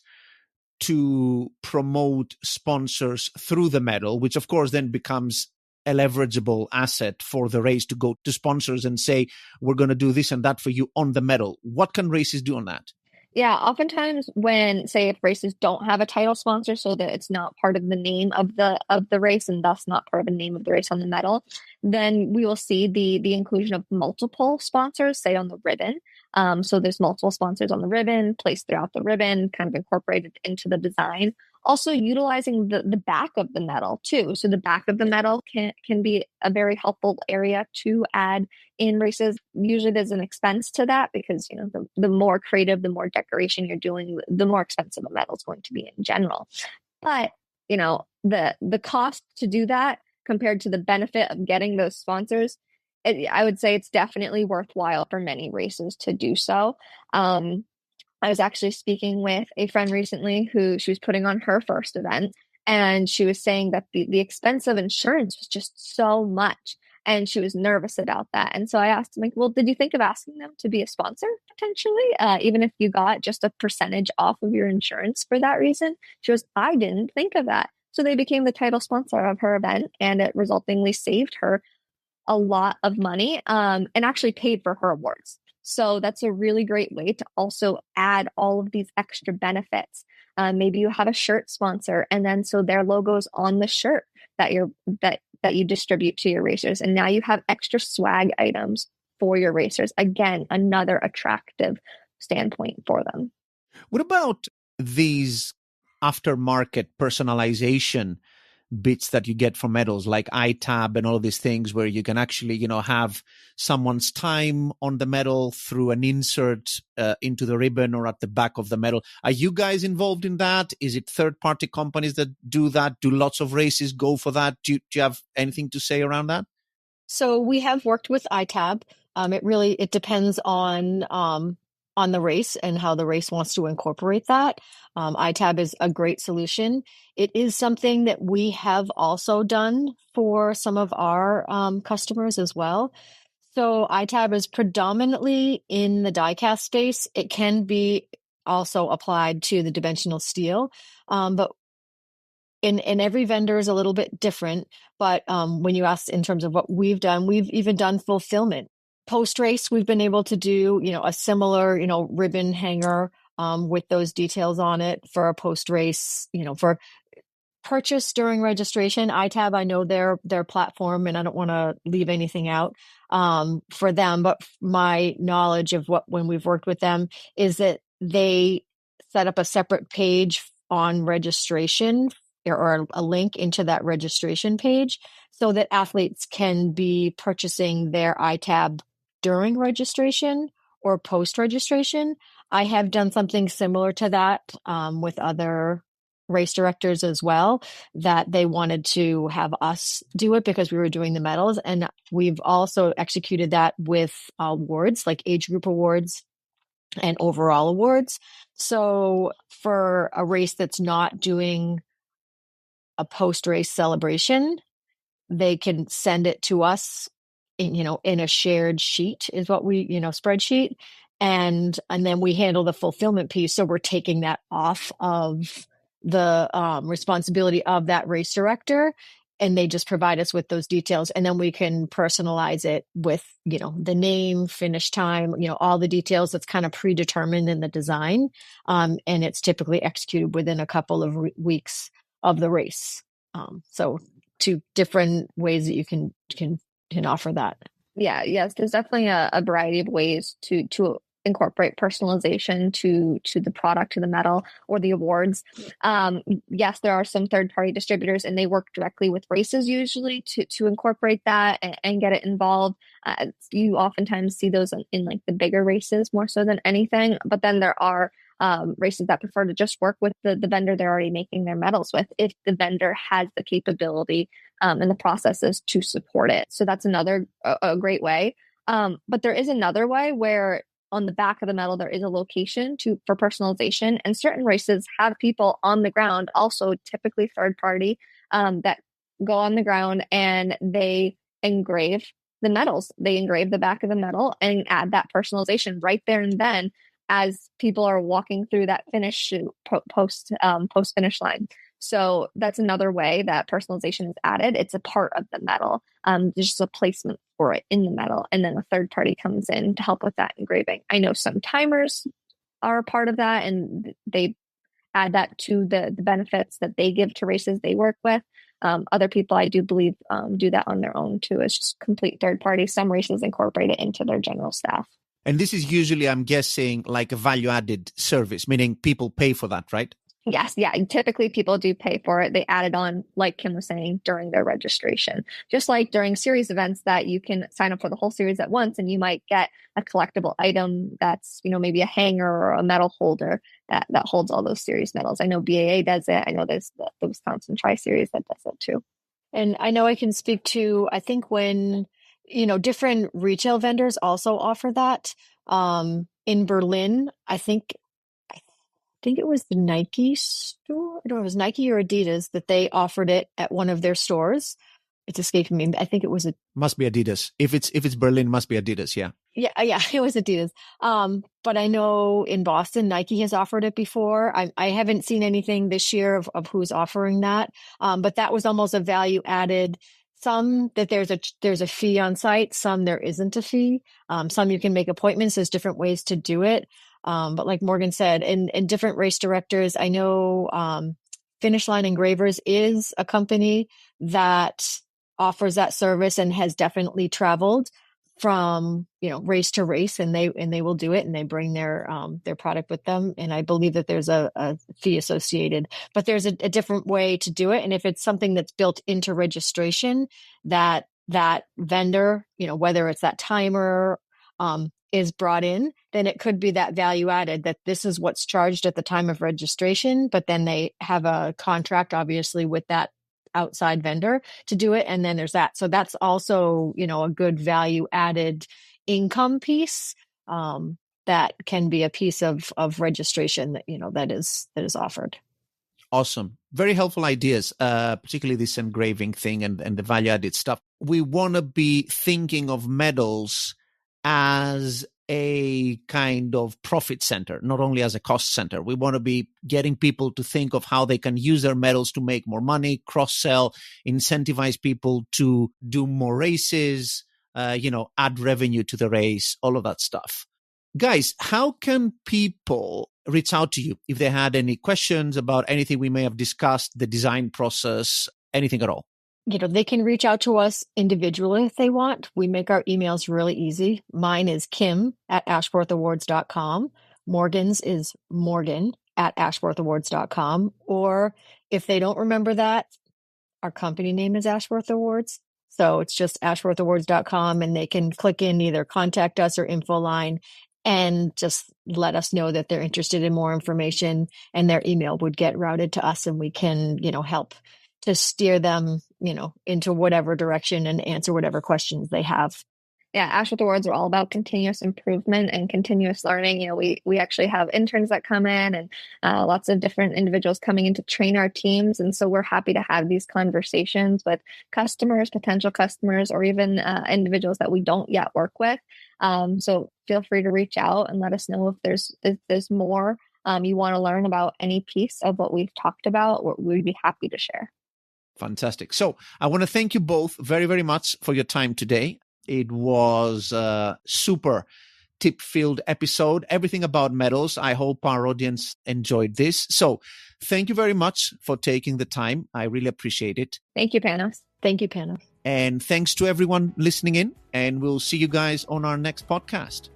[SPEAKER 1] to promote sponsors through the medal, which of course then becomes a leverageable asset for the race to go to sponsors and say, we're going to do this and that for you on the medal? What can races do on that?
[SPEAKER 3] Yeah, oftentimes when, say, if races don't have a title sponsor, so that it's not part of the name of the race and thus not part of the name of the race on the medal, then we will see the inclusion of multiple sponsors, say on the ribbon. So there's multiple sponsors on the ribbon, placed throughout the ribbon, kind of incorporated into the design. Also utilizing the back of the medal too. So the back of the medal can be a very helpful area to add in races. Usually there's an expense to that because, the more creative, the more decoration you're doing, the more expensive a medal is going to be in general. But, the cost to do that compared to the benefit of getting those sponsors, I would say it's definitely worthwhile for many races to do so. I was actually speaking with a friend recently who she was putting on her first event, and she was saying that the expense of insurance was just so much, and she was nervous about that. And so I asked, like, well, did you think of asking them to be a sponsor potentially, even if you got just a percentage off of your insurance for that reason? She goes, I didn't think of that. So they became the title sponsor of her event, and it resultingly saved her a lot of money and actually paid for her awards. So that's a really great way to also add all of these extra benefits. Maybe you have a shirt sponsor, and then so their logo's on the shirt that you distribute to your racers, and now you have extra swag items for your racers. Again, another attractive standpoint for them.
[SPEAKER 1] What about these aftermarket personalization bits that you get from medals like iTab and all these things where you can actually, have someone's time on the medal through an insert into the ribbon or at the back of the medal? Are you guys involved in that? Is it third-party companies that do that? Do lots of races go for that? Do you have anything to say around that?
[SPEAKER 2] So we have worked with iTab. It depends on the race and how the race wants to incorporate that. iTab is a great solution. It is something that we have also done for some of our customers as well. So iTab is predominantly in the diecast space. It can be also applied to the dimensional steel, but in every vendor is a little bit different. But when you ask in terms of what we've done, we've even done fulfillment. Post-race, we've been able to do, a similar, ribbon hanger with those details on it for a post race, for purchase during registration. iTab, I know their platform, and I don't want to leave anything out for them, but my knowledge of when we've worked with them is that they set up a separate page on registration or a link into that registration page so that athletes can be purchasing their iTab during registration or post registration. I have done something similar to that with other race directors as well, that they wanted to have us do it because we were doing the medals. And we've also executed that with awards, like age group awards and overall awards. So for a race that's not doing a post-race celebration, they can send it to us in a shared sheet is what we, spreadsheet. And then we handle the fulfillment piece. So we're taking that off of the responsibility of that race director, and they just provide us with those details, and then we can personalize it with the name, finish time, all the details that's kind of predetermined in the design, and it's typically executed within a couple of weeks of the race. So two different ways that you can offer that.
[SPEAKER 3] Yes, there's definitely a variety of ways to incorporate personalization to the product, to the medal or the awards. Yes, there are some third-party distributors, and they work directly with races usually to incorporate that and get it involved. You oftentimes see those in like the bigger races more so than anything, but then there are races that prefer to just work with the vendor they're already making their medals with, if the vendor has the capability and the processes to support it. So that's another a great way. But there is another way where on the back of the medal, there is a location for personalization, and certain races have people on the ground, also typically third party, that go on the ground and they engrave the medals. They engrave the back of the medal and add that personalization right there and then as people are walking through that finish post finish line. So that's another way that personalization is added. It's a part of the medal. There's just a placement for it in the medal, and then a third party comes in to help with that engraving. I know some timers are a part of that, and they add that to the benefits that they give to races they work with. Other people, I do believe, do that on their own too. It's just complete third party. Some races incorporate it into their general staff.
[SPEAKER 1] And this is usually, I'm guessing, like a value-added service, meaning people pay for that, right?
[SPEAKER 3] Yes, yeah. Typically, people do pay for it. They add it on, like Kim was saying, during their registration. Just like during series events that you can sign up for the whole series at once, and you might get a collectible item that's, maybe a hanger or a medal holder that holds all those series medals. I know BAA does it. I know there's the Wisconsin Tri-Series that does it too.
[SPEAKER 2] And I know I can speak to, I think when, different retail vendors also offer that. In Berlin, I think it was the Nike store. I don't know, it was Nike or Adidas that they offered it at one of their stores. It's escaping me. I think it was
[SPEAKER 1] must be Adidas. If it's Berlin, must be Adidas. Yeah.
[SPEAKER 2] Yeah, it was Adidas. But I know in Boston, Nike has offered it before. I haven't seen anything this year of who's offering that. But that was almost a value added. Some that there's a fee on site. Some there isn't a fee. Some you can make appointments. There's different ways to do it. But like Morgan said, and different race directors, I know Finish Line Engravers is a company that offers that service and has definitely traveled from race to race, and they will do it, and they bring their product with them. And I believe that there's a fee associated, but there's a different way to do it. And if it's something that's built into registration, that vendor, whether it's that timer, is brought in, then it could be that value added, that this is what's charged at the time of registration, but then they have a contract obviously with that outside vendor to do it. And then there's that. So that's also, a good value added income piece, that can be a piece of registration that, that is offered.
[SPEAKER 1] Awesome. Very helpful ideas, particularly this engraving thing and the value added stuff. We want to be thinking of medals as a kind of profit center, not only as a cost center. We want to be getting people to think of how they can use their medals to make more money, cross-sell, incentivize people to do more races, add revenue to the race, all of that stuff. Guys, how can people reach out to you if they had any questions about anything we may have discussed, the design process, anything at all?
[SPEAKER 2] They can reach out to us individually if they want. We make our emails really easy. Mine is kim@ashworthawards.com. Morgan's is morgan@ashworthawards.com. Or if they don't remember that, our company name is Ashworth Awards. So it's just ashworthawards.com, and they can click in either contact us or info line and just let us know that they're interested in more information, and their email would get routed to us, and we can, help to steer them, into whatever direction and answer whatever questions they have.
[SPEAKER 3] Yeah, Ashworth Awards are all about continuous improvement and continuous learning. We actually have interns that come in, and lots of different individuals coming in to train our teams. And so we're happy to have these conversations with customers, potential customers, or even individuals that we don't yet work with. So feel free to reach out and let us know if there's more you want to learn about any piece of what we've talked about. We'd be happy to share.
[SPEAKER 1] Fantastic. So I want to thank you both very, very much for your time today. It was a super tip-filled episode, everything about metals. I hope our audience enjoyed this. So thank you very much for taking the time. I really appreciate it.
[SPEAKER 3] Thank you, Panos.
[SPEAKER 2] Thank you, Panos.
[SPEAKER 1] And thanks to everyone listening in, and we'll see you guys on our next podcast.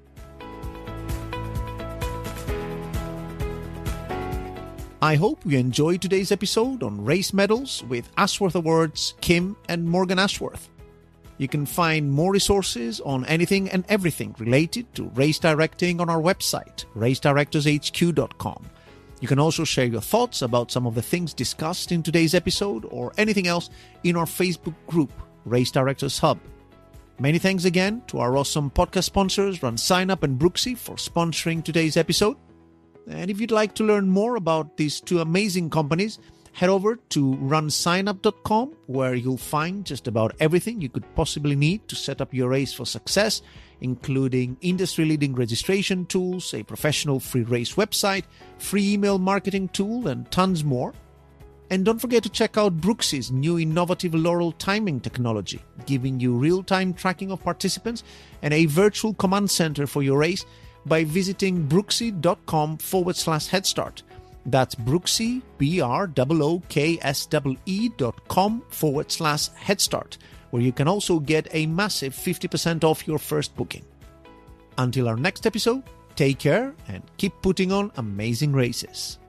[SPEAKER 1] I hope you enjoyed today's episode on Race Metals with Ashworth Awards, Kim and Morgan Ashworth. You can find more resources on anything and everything related to race directing on our website, racedirectorshq.com. You can also share your thoughts about some of the things discussed in today's episode or anything else in our Facebook group, Race Directors Hub. Many thanks again to our awesome podcast sponsors, RunSignup and Brooksy, for sponsoring today's episode. And if you'd like to learn more about these two amazing companies, head over to runsignup.com, where you'll find just about everything you could possibly need to set up your race for success, including industry-leading registration tools, a professional free race website, free email marketing tool, and tons more. And don't forget to check out Brooksy's new innovative Laurel timing technology, giving you real-time tracking of participants and a virtual command center for your race by visiting brooksy.com/headstart. That's Brooksy, BROOKSWE.com/headstart, where you can also get a massive 50% off your first booking. Until our next episode, take care and keep putting on amazing races.